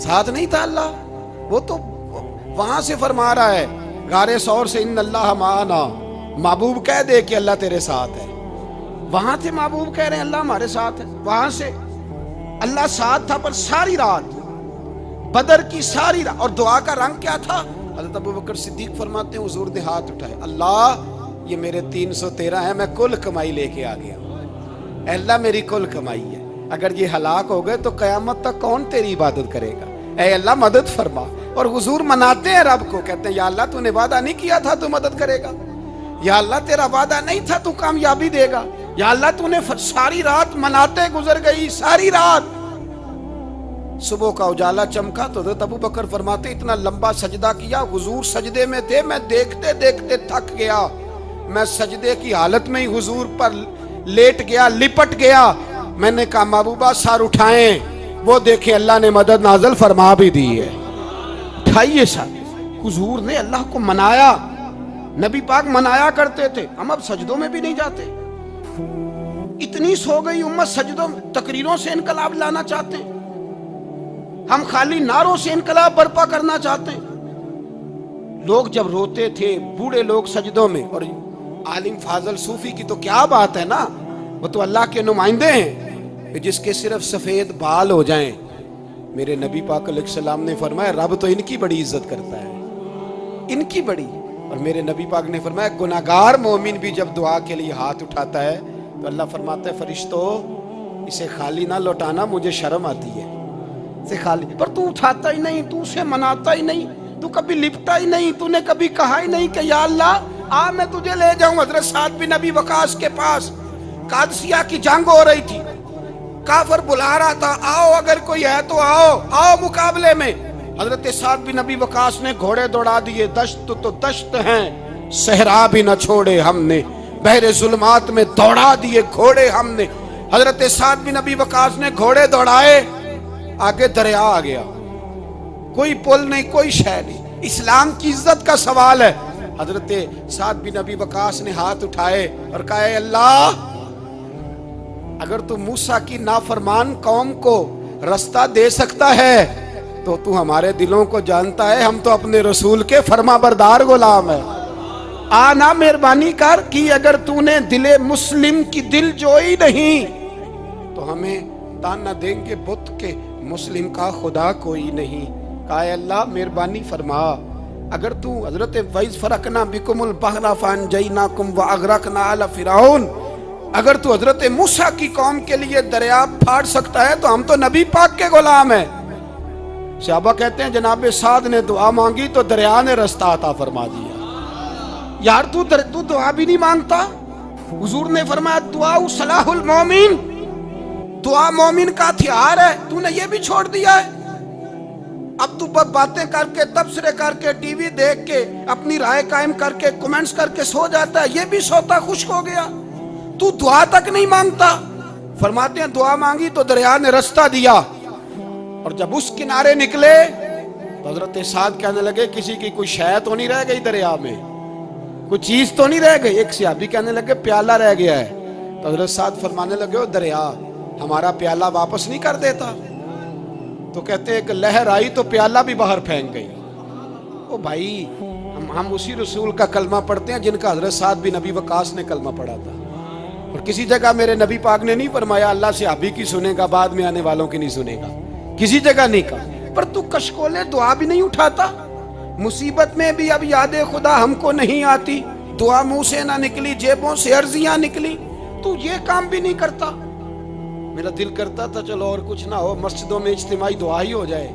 ساتھ نہیں تھا اللہ؟ وہ تو وہاں سے فرما رہا ہے غار ثور سے، ان اللہ معنا، محبوب کہہ دے کہ اللہ تیرے ساتھ ہے۔ وہاں تھے محبوب کہہ رہے ہیں اللہ ہمارے ساتھ ہے، وہاں سے اللہ ساتھ تھا، پر ساری رات بدر کی ساری رات۔ اور دعا کا رنگ کیا تھا؟ حضرت ابوبکر صدیق فرماتے ہیں حضور نے ہاتھ اٹھائے، اللہ یہ میرے 313 ہے، میں کل کمائی لے کے آ گیا، اے اللہ میری کل کمائی ہے، اگر یہ ہلاک ہو گئے تو قیامت تک کون تیری عبادت کرے گا، اے اللہ مدد فرما۔ اور حضور مناتے ہیں رب کو، کہتے ہیں یا اللہ تو نے وعدہ نہیں کیا تھا تو مدد کرے گا، یا اللہ تیرا وعدہ نہیں تھا تو کامیابی دے گا، یا اللہ تو نے ساری رات مناتے گزر گئی، ساری رات۔ صبح کا اجالا چمکا تو حضرت ابوبکر فرماتے اتنا لمبا سجدہ کیا، حضور سجدے میں تھے، میں دیکھتے دیکھتے تھک گیا، میں سجدے کی حالت میں ہی حضور پر لیٹ گیا، لپٹ گیا۔ میں نے کہا محبوبہ سر اٹھائیں، وہ دیکھیں اللہ نے مدد نازل فرما بھی دی ہے۔ اٹھائیے سر۔ حضور نے اللہ کو منایا، نبی پاک منایا کرتے تھے، ہم اب سجدوں میں بھی نہیں جاتے، اتنی سو گئی امت سجدوں میں، تقریروں سے انقلاب لانا چاہتے ہیں، ہم خالی نعروں سے انقلاب برپا کرنا چاہتے ہیں۔ لوگ جب روتے تھے بوڑھے لوگ سجدوں میں، اور عالم فاضل صوفی کی تو کیا بات ہے نا، وہ تو اللہ کے نمائندے ہیں، جس کے صرف سفید بال ہو جائیں۔ میرے نبی پاک علیہ السلام نے فرمایا رب تو ان کی بڑی عزت کرتا ہے، ان کی بڑی۔ اور میرے نبی پاک نے فرمایا گناہگار مومن بھی جب دعا کے لیے ہاتھ اٹھاتا ہے تو اللہ فرماتا ہے فرشتوں اسے خالی نہ لوٹانا، مجھے شرم آتی ہے اسے خالی۔ پر تو اٹھاتا ہی نہیں، تو اسے مناتا ہی نہیں، تو کبھی لپٹا ہی نہیں، تو نے کبھی کہا ہی نہیں کہ یا اللہ آ میں تجھے لے جاؤں۔ حضرت سعد بن ابی وقاص کے پاس قادسیہ کی جنگ ہو رہی تھی، کافر بلا رہا تھا آؤ اگر کوئی ہے تو آؤ مقابلے میں۔ حضرت سعد بن ابی وقاص نے گھوڑے دوڑا دیے، دشت تو دشت ہیں صحرا بھی نہ چھوڑے ہم نے، بحر ظلمات میں دوڑا دیے گھوڑے ہم نے۔ حضرت سعد بن ابی وقاص نے گھوڑے دوڑائے، آگے دریا آ گیا، کوئی پل نہیں، کوئی شے نہیں، اسلام کی عزت کا سوال ہے۔ حضرت سعد بن ابی وقاص نے ہاتھ اٹھائے اور کہا اے اللہ اگر تو موسیٰ کی نافرمان قوم کو رستہ دے سکتا ہے تو تو ہمارے دلوں کو جانتا ہے، ہم تو اپنے رسول کے فرما بردار غلام ہیں۔ آنا مہربانی کر کی اگر تو نے دل مسلم کی دل جوئی نہیں تو ہمیں تانا دیں گے بت کے مسلم کا خدا کوئی نہیں۔ کہا اے اللہ مہربانی فرما، اگر تو حضرت وَإِذْ فَرَقْنَا بِكُمُ الْبَحْرَ فَأَنْجَيْنَاكُمْ وَأَغْرَقْنَا آلَ فِرْعَوْنَ، اگر تو حضرت موسیٰ کی قوم کے لیے دریا پھاڑ سکتا ہے تو ہم تو نبی پاک کے غلام ہیں۔ صحابہ کہتے ہیں جناب سعد نے دعا مانگی تو دریا نے رستہ عطا فرما دیا. یار تو دعا بھی نہیں مانگتا. حضور نے فرمایا دعا صلاح المومن، دعا مومن کا ہتھیار ہے، تو نے یہ بھی چھوڑ دیا ہے. اب تو باتیں کر کے، تبصرے کر کے، ٹی وی دیکھ کے، اپنی رائے قائم کر کے، کمنٹس کر کے سو جاتا ہے. یہ بھی سوتا خشک ہو گیا، تو دعا تک نہیں مانگتا. فرماتے ہیں دعا مانگی تو دریا نے رستہ دیا، اور جب اس کنارے نکلے تو حضرت سعد کہنے لگے کسی کی کوئی شے تو نہیں رہ گئی دریا میں، کوئی چیز تو نہیں رہ گئی. ایک صحابی کہنے لگے پیالہ رہ گیا ہے. تو حضرت سعد فرمانے لگے او دریا ہمارا پیالہ واپس نہیں کر دیتا. تو کہتے ہیں کہ لہر آئی تو پیالہ بھی باہر پھینک گئی. او بھائی ہم اسی رسول کا کلمہ پڑھتے ہیں جن کا حضرت سعد بن ابی وقاص نے کلمہ پڑھا تھا. اور کسی جگہ میرے نبی پاک نے نہیں فرمایا اللہ صحابی کی سنے گا بعد میں آنے والوں کی نہیں سنے گا، کسی جگہ نہیں کہا. پر تو کشکولے دعا بھی نہیں اٹھاتا. مصیبت میں بھی اب یاد خدا ہم کو نہیں آتی، دعا منہ سے نہ نکلی، جیبوں سے عرضیاں نکلی، تو یہ کام بھی نہیں کرتا. میرا دل کرتا تھا چلو اور کچھ نہ ہو، مسجدوں میں اجتماعی دعا ہی ہو جائے،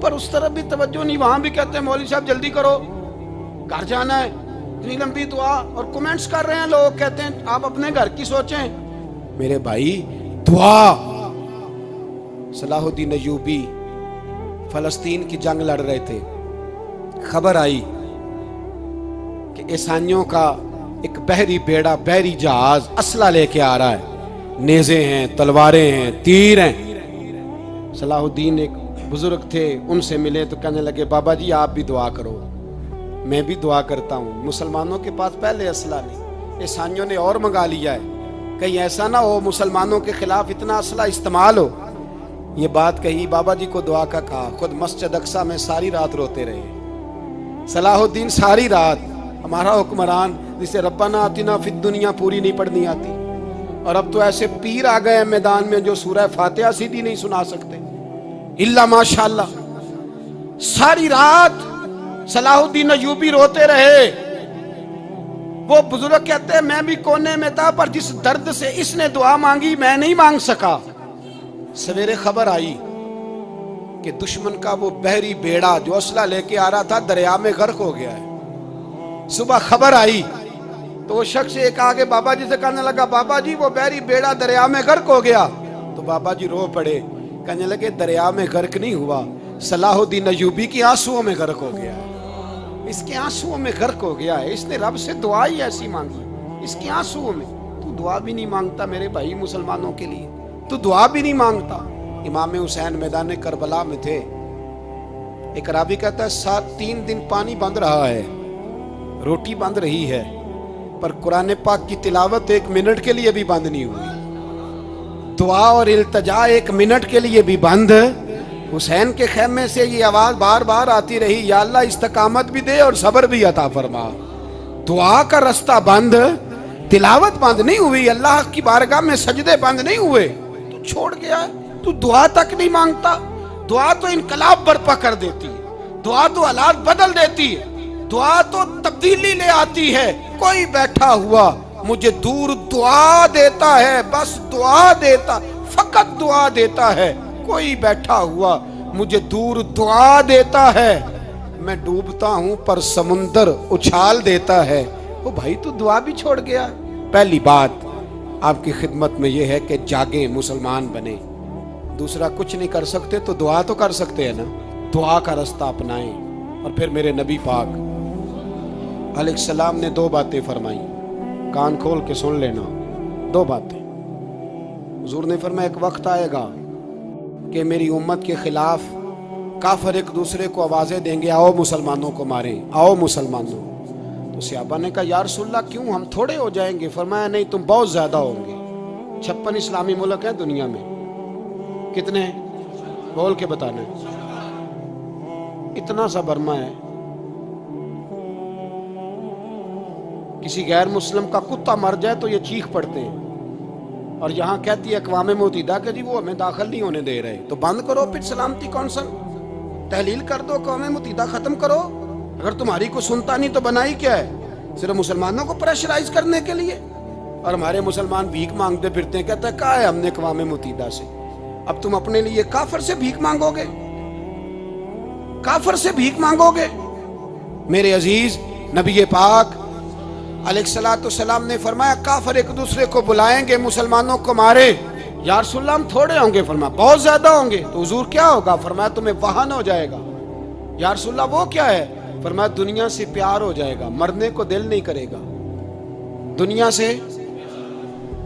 پر اس طرف بھی توجہ نہیں. وہاں بھی کہتے ہیں مولوی صاحب جلدی کرو گھر جانا ہے، اتنی لمبی دعا، اور کمنٹس کر رہے ہیں لوگ، کہتے ہیں آپ اپنے گھر کی سوچیں. میرے بھائی دعا. صلاح الدین ایوبی فلسطین کی جنگ لڑ رہے تھے، خبر آئی کہ عیسائیوں کا ایک بحری بیڑا، بحری جہاز اسلحہ لے کے آ رہا ہے، نیزے ہیں، تلواریں ہیں، تیر ہیں. صلاح الدین ایک بزرگ تھے، ان سے ملے تو کہنے لگے بابا جی آپ بھی دعا کرو. میں بھی دعا کرتا ہوں. مسلمانوں کے پاس پہلے اسلحہ نہیں، عیسائیوں نے اور منگا لیا ہے، کہیں ایسا نہ ہو مسلمانوں کے خلاف اتنا اسلحہ استعمال ہو. یہ بات کہی، بابا جی کو دعا کا کہا. خود مسجد اقصی میں ساری رات روتے رہے. صلاح الدین ساری رات. ہمارا حکمران جسے ربنا آتنا فی الدنیا پوری نہیں پڑھنی آتی، اور اب تو ایسے پیر آ گئے ہیں میدان میں جو سورہ فاتحہ سیدھی نہیں سنا سکتے الا ماشاءاللہ. ساری رات صلاح الدین ایوبی روتے رہے. وہ بزرگ کہتے ہیں میں بھی کونے میں تھا، پر جس درد سے اس نے دعا مانگی میں نہیں مانگ سکا. سویرے خبر آئی کہ دشمن کا وہ بحری بیڑا جو اسلحہ لے کے آ رہا تھا دریا میں غرق ہو گیا ہے. صبح خبر آئی تو وہ شخص ایک آگے بابا جی سے کہنے لگا بابا جی وہ بحری بیڑا دریا میں غرق ہو گیا. تو بابا جی رو پڑے، کہنے لگے دریا میں غرق نہیں ہوا، صلاح الدین ایوبی کی آنسوؤں میں غرق ہو گیا ہے، اس کے آنسوؤں میں غرق ہو گیا ہے. اس نے رب سے دعا ہی ایسی مانگی اس کے آنسوؤں میں. تو دعا بھی نہیں مانگتا میرے بھائی مسلمانوں کے لیے، تو دعا بھی نہیں مانگتا. امام حسین میدان کربلا میں تھے. ایک راوی کہتا ہے 3 دن پانی بند رہا ہے، روٹی بند رہی ہے، پر قرآن پاک کی تلاوت 1 منٹ کے لیے بھی بند نہیں ہوئی. دعا اور التجا 1 منٹ کے لیے بھی بند. حسین کے خیمے سے یہ آواز بار بار آتی رہی، یا اللہ استقامت بھی دے اور صبر بھی عطا فرما. دعا کا رستہ بند، تلاوت بند نہیں ہوئی، اللہ کی بارگاہ میں سجدے بند نہیں ہوئے، تو چھوڑ گیا. تو دعا تک نہیں مانگتا. دعا تو انقلاب برپا کر دیتی ہے، دعا تو حالات بدل دیتی ہے، دعا تو تبدیلی لے آتی ہے. کوئی بیٹھا ہوا مجھے دور دعا دیتا ہے، بس دعا دیتا، فقط دعا دیتا ہے. کوئی بیٹھا ہوا مجھے دور دعا دیتا ہے، میں ڈوبتا ہوں پر سمندر اچھال دیتا ہے. وہ بھائی تو دعا بھی چھوڑ گیا. پہلی بات آپ کی خدمت میں یہ ہے کہ جاگیں، مسلمان بنیں. دوسرا کچھ نہیں کر سکتے تو دعا تو کر سکتے ہیں نا. دعا کا رستہ اپنائیں. اور پھر میرے نبی پاک علیہ السلام نے 2 باتیں فرمائی، کان کھول کے سن لینا. 2 باتیں. حضور نے فرمایا ایک وقت آئے گا کہ میری امت کے خلاف کافر ایک دوسرے کو آوازیں دیں گے آؤ مسلمانوں کو ماریں، آؤ مسلمانوں. تو صحابہ نے کہا یا رسول اللہ کیوں، ہم تھوڑے ہو جائیں گے؟ فرمایا نہیں تم بہت زیادہ ہوں گے. 56 اسلامی ملک ہیں دنیا میں، کتنے ہیں بول کے بتانا ہے؟ اتنا سا برما ہے. کسی غیر مسلم کا کتا مر جائے تو یہ چیخ پڑتے ہیں، اور یہاں کہتی ہے اقوام متحدہ کہ جی وہ ہمیں داخل نہیں ہونے دے رہے. تو بند کرو پھر سلامتی کونسل، تحلیل کر دو، اقوام متحدہ ختم کرو. اگر تمہاری کو سنتا نہیں تو بنائی کیا ہے؟ صرف مسلمانوں کو پریشرائز کرنے کے لیے. اور ہمارے مسلمان بھیک مانگتے پھرتے ہیں، کہتا ہے کہا ہے ہم نے اقوام متحدہ سے. اب تم اپنے لیے کافر سے بھیک مانگو گے؟ काफर से भीख मांगोगे? मेरे अजीज नबी पाक अलैहिस्सलाम ने फरमाया काफर एक दूसरे को बुलाएंगे मुसलमानों को मारे। या रसूलल्लाह हम थोड़े होंगे? फरमाया बहुत ज्यादा होंगे। तो हुजूर क्या होगा? फरमाया तुम्हें वाहन हो जाएगा। या रसूलल्लाह वो क्या है? फरमाया दुनिया से प्यार हो जाएगा, मरने को दिल नहीं करेगा। दुनिया से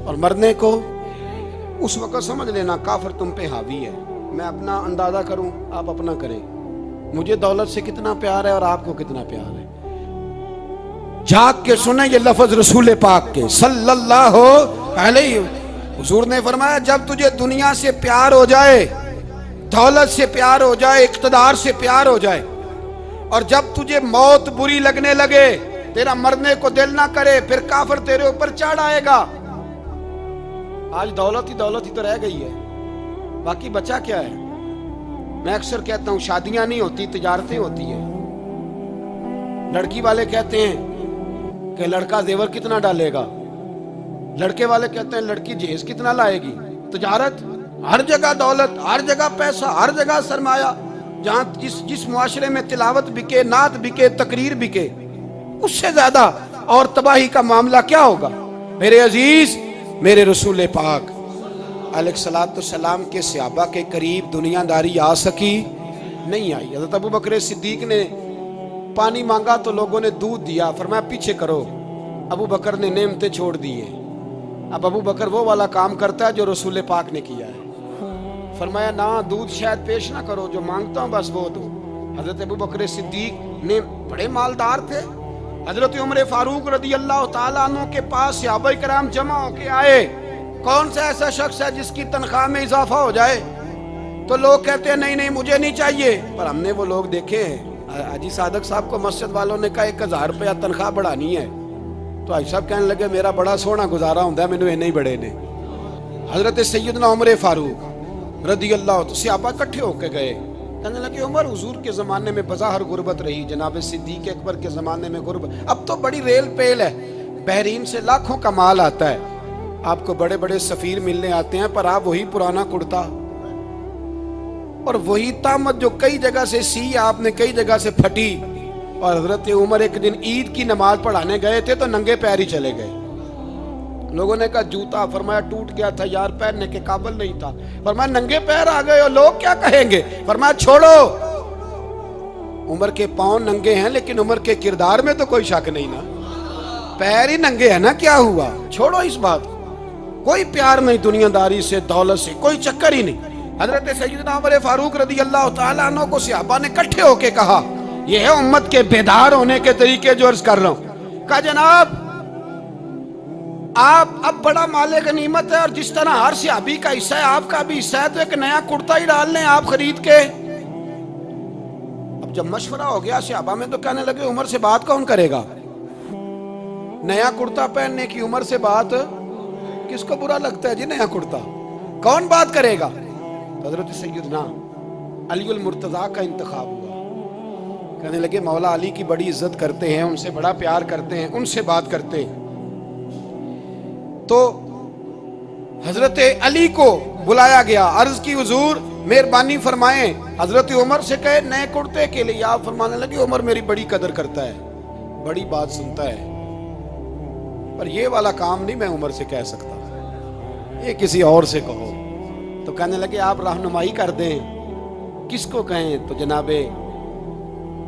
और मरने को उस वक्त समझ लेना काफिर तुम पे हावी है। मैं अपना अंदाजा करूं, आप अपना करें। मुझे दौलत से कितना प्यार है और आपको कितना प्यार है। जाग के सुने ये लफ्ज रसूल पाक के सल्लल्लाहु अलैहि। हुजूर ने फरमाया जब तुझे दुनिया से प्यार हो जाए, दौलत से प्यार हो जाए, इक़्तिदार से प्यार हो जाए, और जब तुझे मौत बुरी लगने लगे, तेरा मरने को दिल ना करे, फिर काफिर तेरे ऊपर चढ़ आएगा। आज दौलत ही तो रह गई है, बाकी बचा क्या है? मैं अक्सर कहता हूं शादियां नहीं होती, तिजारतें होती है। लड़की वाले कहते हैं कि लड़का जेवर कितना डालेगा, लड़के वाले कहते हैं लड़की जहेज कितना लाएगी। तिजारत, हर जगह दौलत, हर जगह पैसा, हर जगह सरमाया। जहां जिस मुआशरे में तिलावत बिके, नात बिके, तकरीर बिके, उससे ज्यादा और तबाही का मामला क्या होगा? मेरे अजीज, मेरे रसूल पाक अलैहिस्सलाम के सहाबा के करीब दुनियादारी आ सकी? नहीं आई। हज़रत अबू बकर सिद्दीक ने पानी मांगा तो लोगों ने दूध दिया, फरमाया पीछे करो। अबू बकर ने नेमतें छोड़ दी हैं। अब अबू बकर वो वाला काम करता है जो रसूल पाक ने किया है। फरमाया ना, दूध शायद पेश ना करो, जो मांगता हूं बस वो दो। हजरत अबू बकर सिद्दीक ने बड़े मालदार थे। हजरत उमर फारूक रदी अल्लाह तआला अन्हु के पास सहाबा किराम जमा होके आए। कौन सा ऐसा शख्स है जिसकी तनख्वाह में इजाफा हो जाए? तो लोग कहते हैं नहीं नहीं मुझे नहीं चाहिए। पर हमने वो लोग देखे हैं, हाजी सादक साहब को मस्जिद वालों ने कहा 1000 रुपया तनख्वाह बढ़ानी है, तो हाजी साहब कहने लगे मेरा बड़ा सोहना गुजारा होता है, मैंने नहीं बड़े ने। हजरत सैयदना उमर फारूक रदी अल्लाह तो सहाबा इकट्ठे होके गए, कहने लगे उमर हुजूर के ज़माने में बज़ाहिर गुर्बत रही, जनाब सिद्दीक अकबर के ज़माने में गुर्बत, अब तो बड़ी रेल पेल है, बहरीन से लाखों का माल आता है, आपको बड़े बड़े सफ़ीर मिलने आते हैं, पर आप वही पुराना कुर्ता और वही तामत जो कई जगह से सी आपने, कई जगह से फटी। और हजरत उमर एक दिन ईद की नमाज पढ़ाने गए थे तो नंगे पैर ही चले गए। लोगों ने कहा जूता, फरमाया टूट गया था यार, पहनने के काबिल नहीं था। फरमाया नंगे पैर आ गए और लोग क्या कहेंगे? फरमाया छोड़ो, उमर के पांव नंगे हैं लेकिन उमर के किरदार में तो कोई शक नहीं ना, पैर ही नंगे है ना, क्या हुआ? छोड़ो इस बात को। कोई प्यार नहीं दुनियादारी से, दौलत से, कोई चक्कर ही नहीं। हजरत सैयदना उमर फारूक रदी अल्लाह तआला अन्हु को सहाबा ने इकट्ठे होके कहा, यह है उम्मत के बेदार होने के तरीके जो अर्ज कर रहा हूं। कहा जनाब आप अब बड़ा माले गनीमत है और जिस तरह हर सहाबी का हिस्सा है आपका भी हिस्सा है, तो एक नया कुर्ता ही डाल लें आप खरीद के। अब जब मशवरा हो गया सहाबा में तो कहने लगे उमर से बात कौन करेगा? नया कुर्ता पहनने की उमर से बात किसको बुरा लगता है जी? नया कुर्ता कौन बात करेगा? तो हजरत सैयदना अली मुर्तजा का इंतखाब हुआ। कहने लगे मौला अली की बड़ी इज्जत करते हैं, उनसे बड़ा प्यार करते हैं, उनसे बात करते हैं। तो हजरत अली को बुलाया गया, अर्ज की हुजूर मेहरबानी फरमाएं। हजरत उमर से कहे नए कुर्ते के लिए, आप फरमाने लगे उमर मेरी बड़ी कदर करता है, बड़ी बात सुनता है, पर ये वाला काम नहीं मैं उमर से कह सकता, ये किसी और से कहो। तो कहने लगे आप रहनुमाई कर दें, किसको कहें? तो जनाबे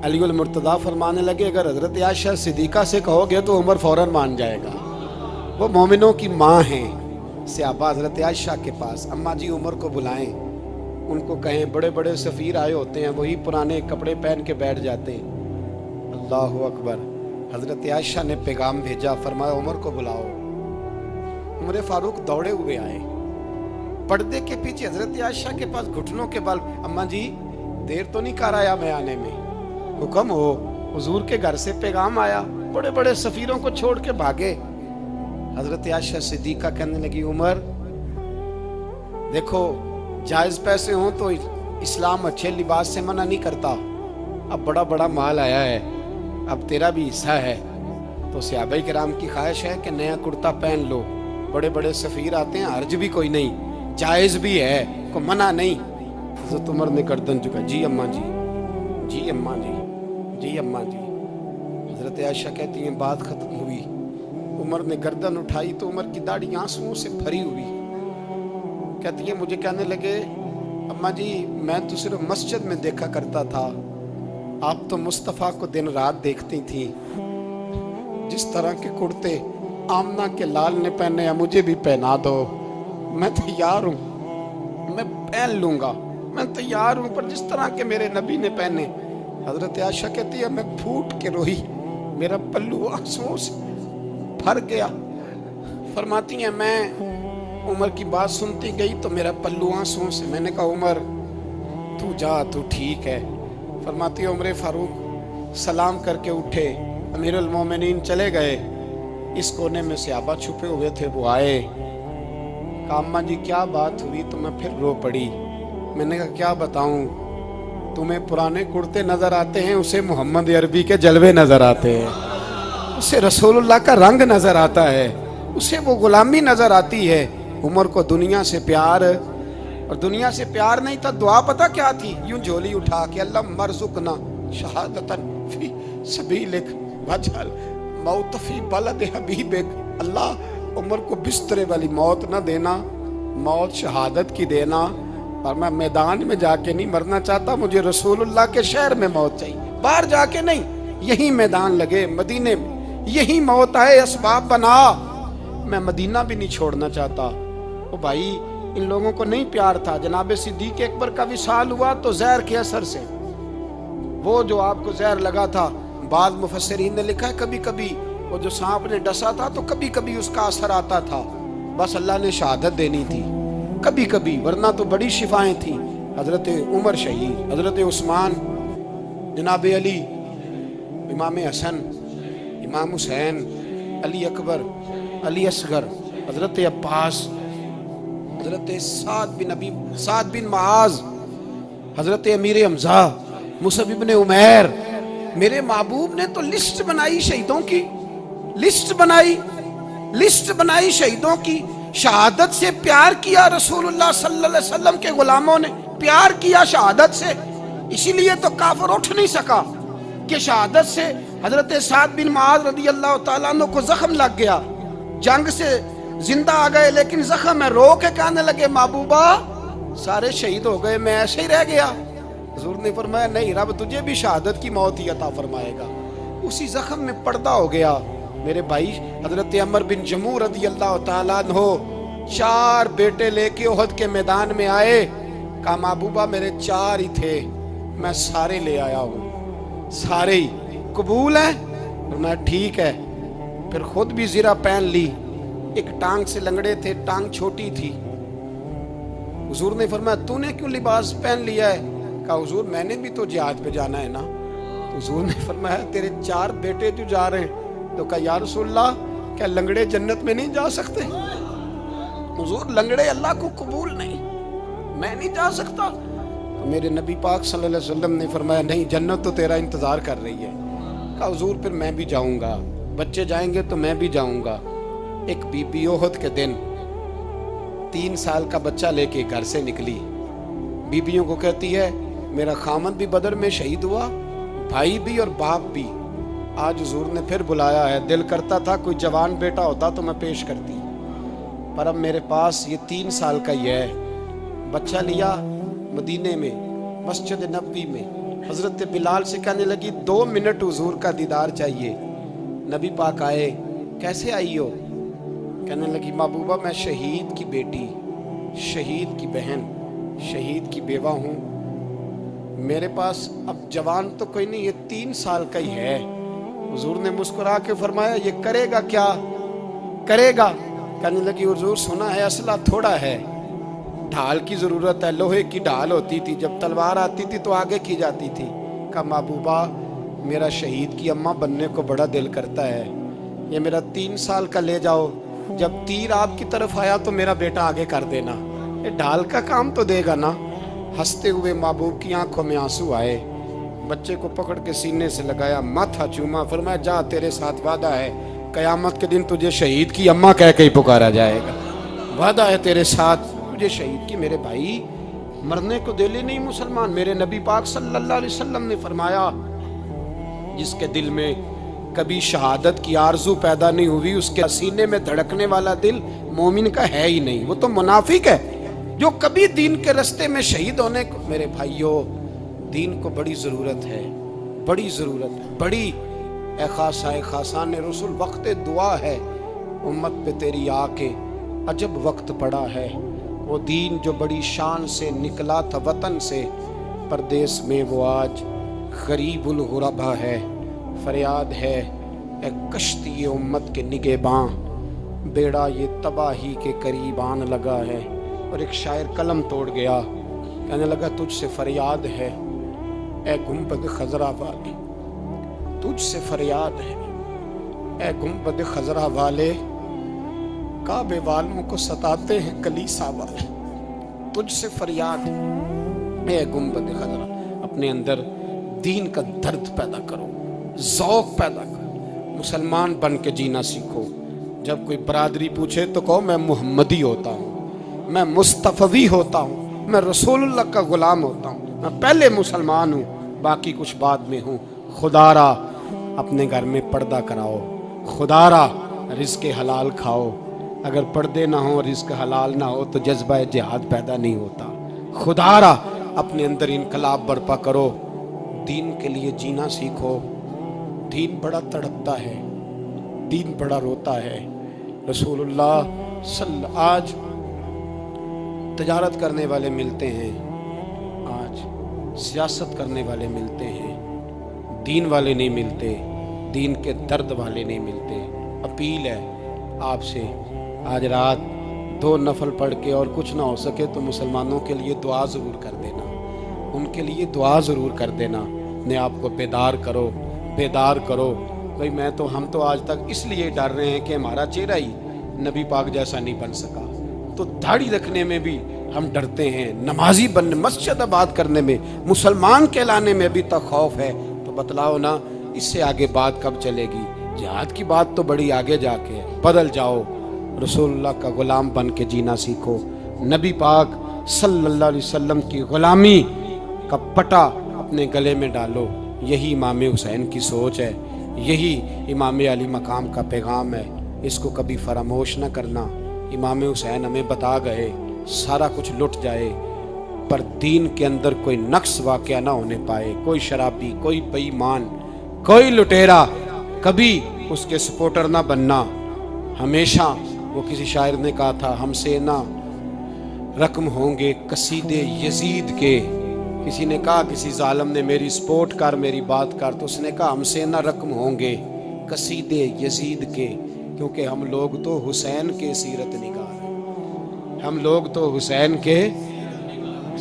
अली मुर्तजा फरमाने लगे अगर हजरत आयशा सिद्दीका से कहोगे तो उमर फौरन मान जाएगा, वो मोमिनों की माँ हैं। सहाबा हजरत आयशा के पास, अम्मा जी उमर को बुलाएं, उनको कहें बड़े बड़े सफ़ीर आए होते हैं, वही पुराने कपड़े पहन के बैठ जाते हैं। अल्लाह अकबर। हजरत आयशा ने पैगाम भेजा, फरमाया उमर को बुलाओ। उमर फारूक दौड़े हुए आए, पर्दे के पीछे हजरत आयशा के पास घुटनों के बल, अम्मा जी देर तो नहीं कर आया मैं आने में? हुक्म हो, हुजूर के घर से पैगाम आया, बड़े बड़े सफ़ीरों को छोड़ के भागे। हजरत आयशा सिद्दीका कहने लगी उमर देखो जायज पैसे हों तो इस्लाम अच्छे लिबास से मना नहीं करता, अब बड़ा बड़ा माल आया है, अब तेरा भी हिस्सा है, तो सहाबाए किराम की ख्वाहिश है कि नया कुर्ता पहन लो, बड़े बड़े सफ़ीर आते हैं, हर्ज भी कोई नहीं, जायज़ भी है, को मना नहीं। हजरत उमर ने गर्दन झुका, जी अम्मा जी जी अम्मा जी, जी अम्मा जी। हजरत आयशा कहती हैं बात खत्म हुई, उमर ने गर्दन उठाई तो उमर की दाढ़ी आंसुओं से भरी हुई। कहती है मुझे कहने लगे अम्मा जी मैं तो सिर्फ मस्जिद में देखा करता था, आप तो मुस्तफ़ा को दिन रात देखती थी। जिस तरह के कुर्ते आमना के लाल ने पहने हैं मुझे भी पहना दो, मैं तैयार हूँ, मैं पहन लूँगा, मैं तैयार हूँ, पर जिस तरह के मेरे नबी ने पहने। हजरत आयशा कहती है मैं फूट के रोई, मेरा पल्लू आंसुओं से भर गया। फरमाती हैं मैं उमर की बात सुनती गई तो मेरा पल्लू आंसुओं से, मैंने कहा उमर तू जा, तू ठीक है। फरमाती है उमर फारूक सलाम करके उठे, अमीरुल मोमिनीन चले गए। इस कोने में सहाबा छुपे हुए थे, वो आए, कहा अम्मा जी क्या बात हुई? तो मैं फिर रो पड़ी। मैंने कहा क्या बताऊं, तुम्हें पुराने कुर्ते नजर आते हैं, उसे मोहम्मद अरबी के जलवे नजर आते हैं, उसे रसूलुल्लाह का रंग नजर आता है, उसे वो गुलामी नजर आती है। उमर को दुनिया से प्यार, और दुनिया से प्यार नहीं था, दुआ पता क्या थी? यूं झोली उठा के अल्लाह मरजुकना शहादतन फी सबीलिक वजल मौत फी बलद हबीबिक। अल्लाह उमर को बिस्तरे वाली मौत ना देना, मौत शहादत की देना, और मैं मैदान में जाके नहीं मरना चाहता, मुझे रसूलुल्लाह के शहर में मौत चाहिए, बाहर जाके नहीं, यही मैदान लगे मदीने में, यही मौत आए, असबाब बना। मैं मदीना भी नहीं छोड़ना चाहता। ओ भाई इन लोगों को नहीं प्यार था। जनाब सिद्दीक अकबर का विसाल हुआ तो जहर के असर से, वो जो आपको जहर लगा था, बाद मुफस्सिरीन ने लिखा है कभी कभी वो जो सांप ने डसा था तो कभी कभी उसका असर आता था, बस अल्लाह ने शहादत देनी थी कभी कभी, वरना तो बड़ी शिफाएं थी। हजरत उमर शहीद, हजरत उस्मान, जनाब अली, इमाम हसन, इमाम हुसैन, अली अकबर, अली असगर, हजरत अब्बास, हजरत साद बिन माज, हजरत अमीर हमजा, मुसअब इब्न उमैर। मेरे महबूब ने तो लिस्ट बनाई शहीदों की, लिस्ट बनाई शहीदों की। शहादत से प्यार किया रसूलुल्लाह सल्लल्लाहु अलैहि वसल्लम के गुलामों ने, प्यार किया शहादत से, इसीलिए तो काफिर उठ नहीं सका कि शहादत से हजरत साद बिन माज रदी अल्लाह तआला अन्हु को जख्म लग गया, जंग से जिंदा आ गए लेकिन जख्म है, रो के कहने लगे महबूबा सारे शहीद हो गए, मैं ऐसे ही रह गया। हुजूर ने फरमाया नहीं, रब तुझे भी शहादत की मौत ही अता फरमाएगा। उसी जख्म में पर्दा हो गया। मेरे भाई हजरत अमर बिन जमू रदी अल्लाह तआला अन्हु 4 बेटे लेके ओहद के मैदान में आए, कहा महबूबा मेरे 4 ही थे, मैं सारे ले आया हूँ, सारे ही कबूल है? मैं ठीक है। फिर खुद भी ज़रा पहन ली, एक टांग से लंगड़े थे, टांग छोटी थी। हुजूर ने फरमाया तूने क्यों लिबास पहन लिया है? कहा हुजूर मैंने भी तो जिहाद पे जाना है ना। तो हुजूर ने फरमाया तेरे 4 बेटे जो जा रहे हैं। तो कहा या रसूलल्लाह क्या लंगड़े जन्नत में नहीं जा सकते? हुजूर लंगड़े अल्लाह को कबूल नहीं, मैं नहीं जा सकता। तो मेरे नबी पाक सल्लल्लाहु अलैहि वसल्लम ने फरमाया नहीं, जन्नत तो तेरा इंतजार कर रही है। कहा हुजूर फिर मैं भी जाऊंगा, बच्चे जाएंगे तो मैं भी जाऊंगा। एक बीबी ओहद के दिन 3 साल का बच्चा लेके घर से निकली, बीबियों को कहती है मेरा खामद भी बदर में शहीद हुआ, भाई भी और बाप भी। आज हुजूर ने फिर बुलाया है, दिल करता था कोई जवान बेटा होता तो मैं पेश करती, पर अब मेरे पास ये 3 साल का ही है। बच्चा लिया, मदीने में मस्जिद नबवी में हजरत बिलाल से कहने लगी 2 मिनट हुजूर का दीदार चाहिए। नबी पाक आए, कैसे आई हो? कहने लगी महबूबा मैं शहीद की बेटी, शहीद की बहन, शहीद की बेवा हूँ, मेरे पास अब जवान तो कोई नहीं, ये 3 साल का ही है। हुजूर ने मुस्कुरा के फरमाया ये करेगा क्या करेगा? कहने लगी हुजूर सुना है असला थोड़ा है, ढाल की जरूरत है, लोहे की ढाल होती थी, जब तलवार आती थी तो आगे की जाती थी। कहा महबूबा मेरा शहीद की अम्मा बनने को बड़ा दिल करता है, ये मेरा 3 साल का ले जाओ, जब तीर आपकी तरफ आया तो मेरा बेटा आगे कर देना, ये ढाल का काम तो देगा ना। हंसते हुए महबूब की आंखों में आंसू आए, बच्चे को पकड़ के सीने से लगाया, माथा चूमा, फरमाया जा तेरे साथ वादा है, कयामत के दिन तुझे शहीद की अम्मा कह के ही पुकारा जाएगा, वादा है तेरे साथ तुझे शहीद की। मेरे भाई مرنے کو دل ہی نہیں مسلمان. میرے نبی پاک صلی اللہ علیہ وسلم نے فرمایا جس کے دل میں کبھی شہادت کی آرزو پیدا نہیں ہوئی اس کے سینے میں دھڑکنے والا دل مومن کا ہے ہی نہیں, وہ تو منافق ہے. جو کبھی دین کے رستے میں شہید ہونے کو, میرے بھائیوں دین کو بڑی ضرورت ہے, بڑی ضرورت ہے, بڑی. اے خاصان رسول وقت دعا ہے امت پہ تیری آ کے عجب وقت پڑا ہے. وہ دین جو بڑی شان سے نکلا تھا وطن سے پردیس میں وہ آج غریب الغربا ہے. فریاد ہے اے کشتی امت کے نگہباں, بیڑا یہ تباہی کے قریب آن لگا ہے. اور ایک شاعر قلم توڑ گیا, کہنے لگا تجھ سے فریاد ہے اے گنبد خضرا والے, تجھ سے فریاد ہے اے گنبد خضرا والے, کعبے والوں کو ستاتے ہیں کلیسا والے. تجھ سے فریاد ہے اے گنبد خضرا. اپنے اندر دین کا درد پیدا کرو, ذوق پیدا کرو, مسلمان بن کے جینا سیکھو. جب کوئی برادری پوچھے تو کہو میں محمدی ہوتا ہوں, میں مصطفی ہوتا ہوں, میں رسول اللہ کا غلام ہوتا ہوں, میں پہلے مسلمان ہوں باقی کچھ بعد میں ہوں. خدا را اپنے گھر میں پردہ کراؤ, خدا را رزق حلال کھاؤ. اگر پردے نہ ہوں رزق حلال نہ ہو تو جذبہ جہاد پیدا نہیں ہوتا. خدا را اپنے اندر انقلاب برپا کرو, دین کے لیے جینا سیکھو. دین بڑا تڑپتا ہے, دین بڑا روتا ہے. رسول اللہ آج تجارت کرنے والے ملتے ہیں, آج سیاست کرنے والے ملتے ہیں, دین والے نہیں ملتے, دین کے درد والے نہیں ملتے. اپیل ہے آپ سے آج رات 2 نفل پڑھ کے اور کچھ نہ ہو سکے تو مسلمانوں کے لیے دعا ضرور کر دینا, ان کے لیے دعا ضرور کر دینا. اپنے آپ کو بیدار کرو, بیدار کرو. بھئی میں تو ہم تو آج تک اس لیے ڈر رہے ہیں کہ ہمارا چہرہ ہی نبی پاک جیسا نہیں بن سکا, تو داڑھی رکھنے میں بھی ہم ڈرتے ہیں, نمازی بننے, مسجد آباد کرنے میں, مسلمان کہلانے میں ابھی تک خوف ہے. تو بتلاؤ نا اس سے آگے بات کب چلے گی؟ جہاد کی بات تو بڑی آگے جا کے ہے. بدل جاؤ, رسول اللہ کا غلام بن کے جینا سیکھو. نبی پاک صلی اللہ علیہ وسلم کی غلامی کا پٹا اپنے گلے میں ڈالو. یہی امام حسین کی سوچ ہے, یہی امام علی مقام کا پیغام ہے. اس کو کبھی فراموش نہ کرنا. امام حسین ہمیں بتا گئے سارا کچھ لٹ جائے پر دین کے اندر کوئی نقص واقعہ نہ ہونے پائے. کوئی شرابی, کوئی بے ایمان, کوئی لٹیرا کبھی اس کے سپورٹر نہ بننا. ہمیشہ وہ کسی شاعر نے کہا تھا ہم سے نہ رقم ہوں گے قصیدے یزید کے. کسی نے کہا کسی ظالم نے میری سپورٹ کر, میری بات کر, تو اس نے کہا ہم سے نہ رقم ہوں گے قصیدے یزید کے, کیونکہ ہم لوگ تو حسین کے سیرت نگار ہیں, ہم لوگ تو حسین کے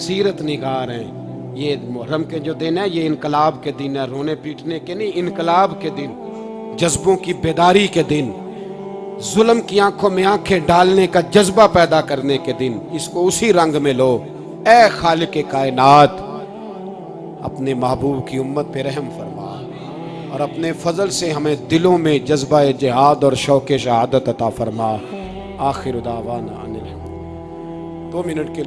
سیرت نگار ہیں. یہ محرم کے جو دن ہے یہ انقلاب کے دن ہے, رونے پیٹنے کے نہیں, انقلاب کے دن, جذبوں کی بیداری کے دن, ظلم کی آنکھوں میں آنکھیں ڈالنے کا جذبہ پیدا کرنے کے دن. اس کو اسی رنگ میں لو. اے خالق کائنات اپنے محبوب کی امت پہ رحم فرما اور اپنے فضل سے ہمیں دلوں میں جذبہ جہاد اور شوق شہادت عطا فرما. آخر دعوانا ان الحمد. 2 منٹ کے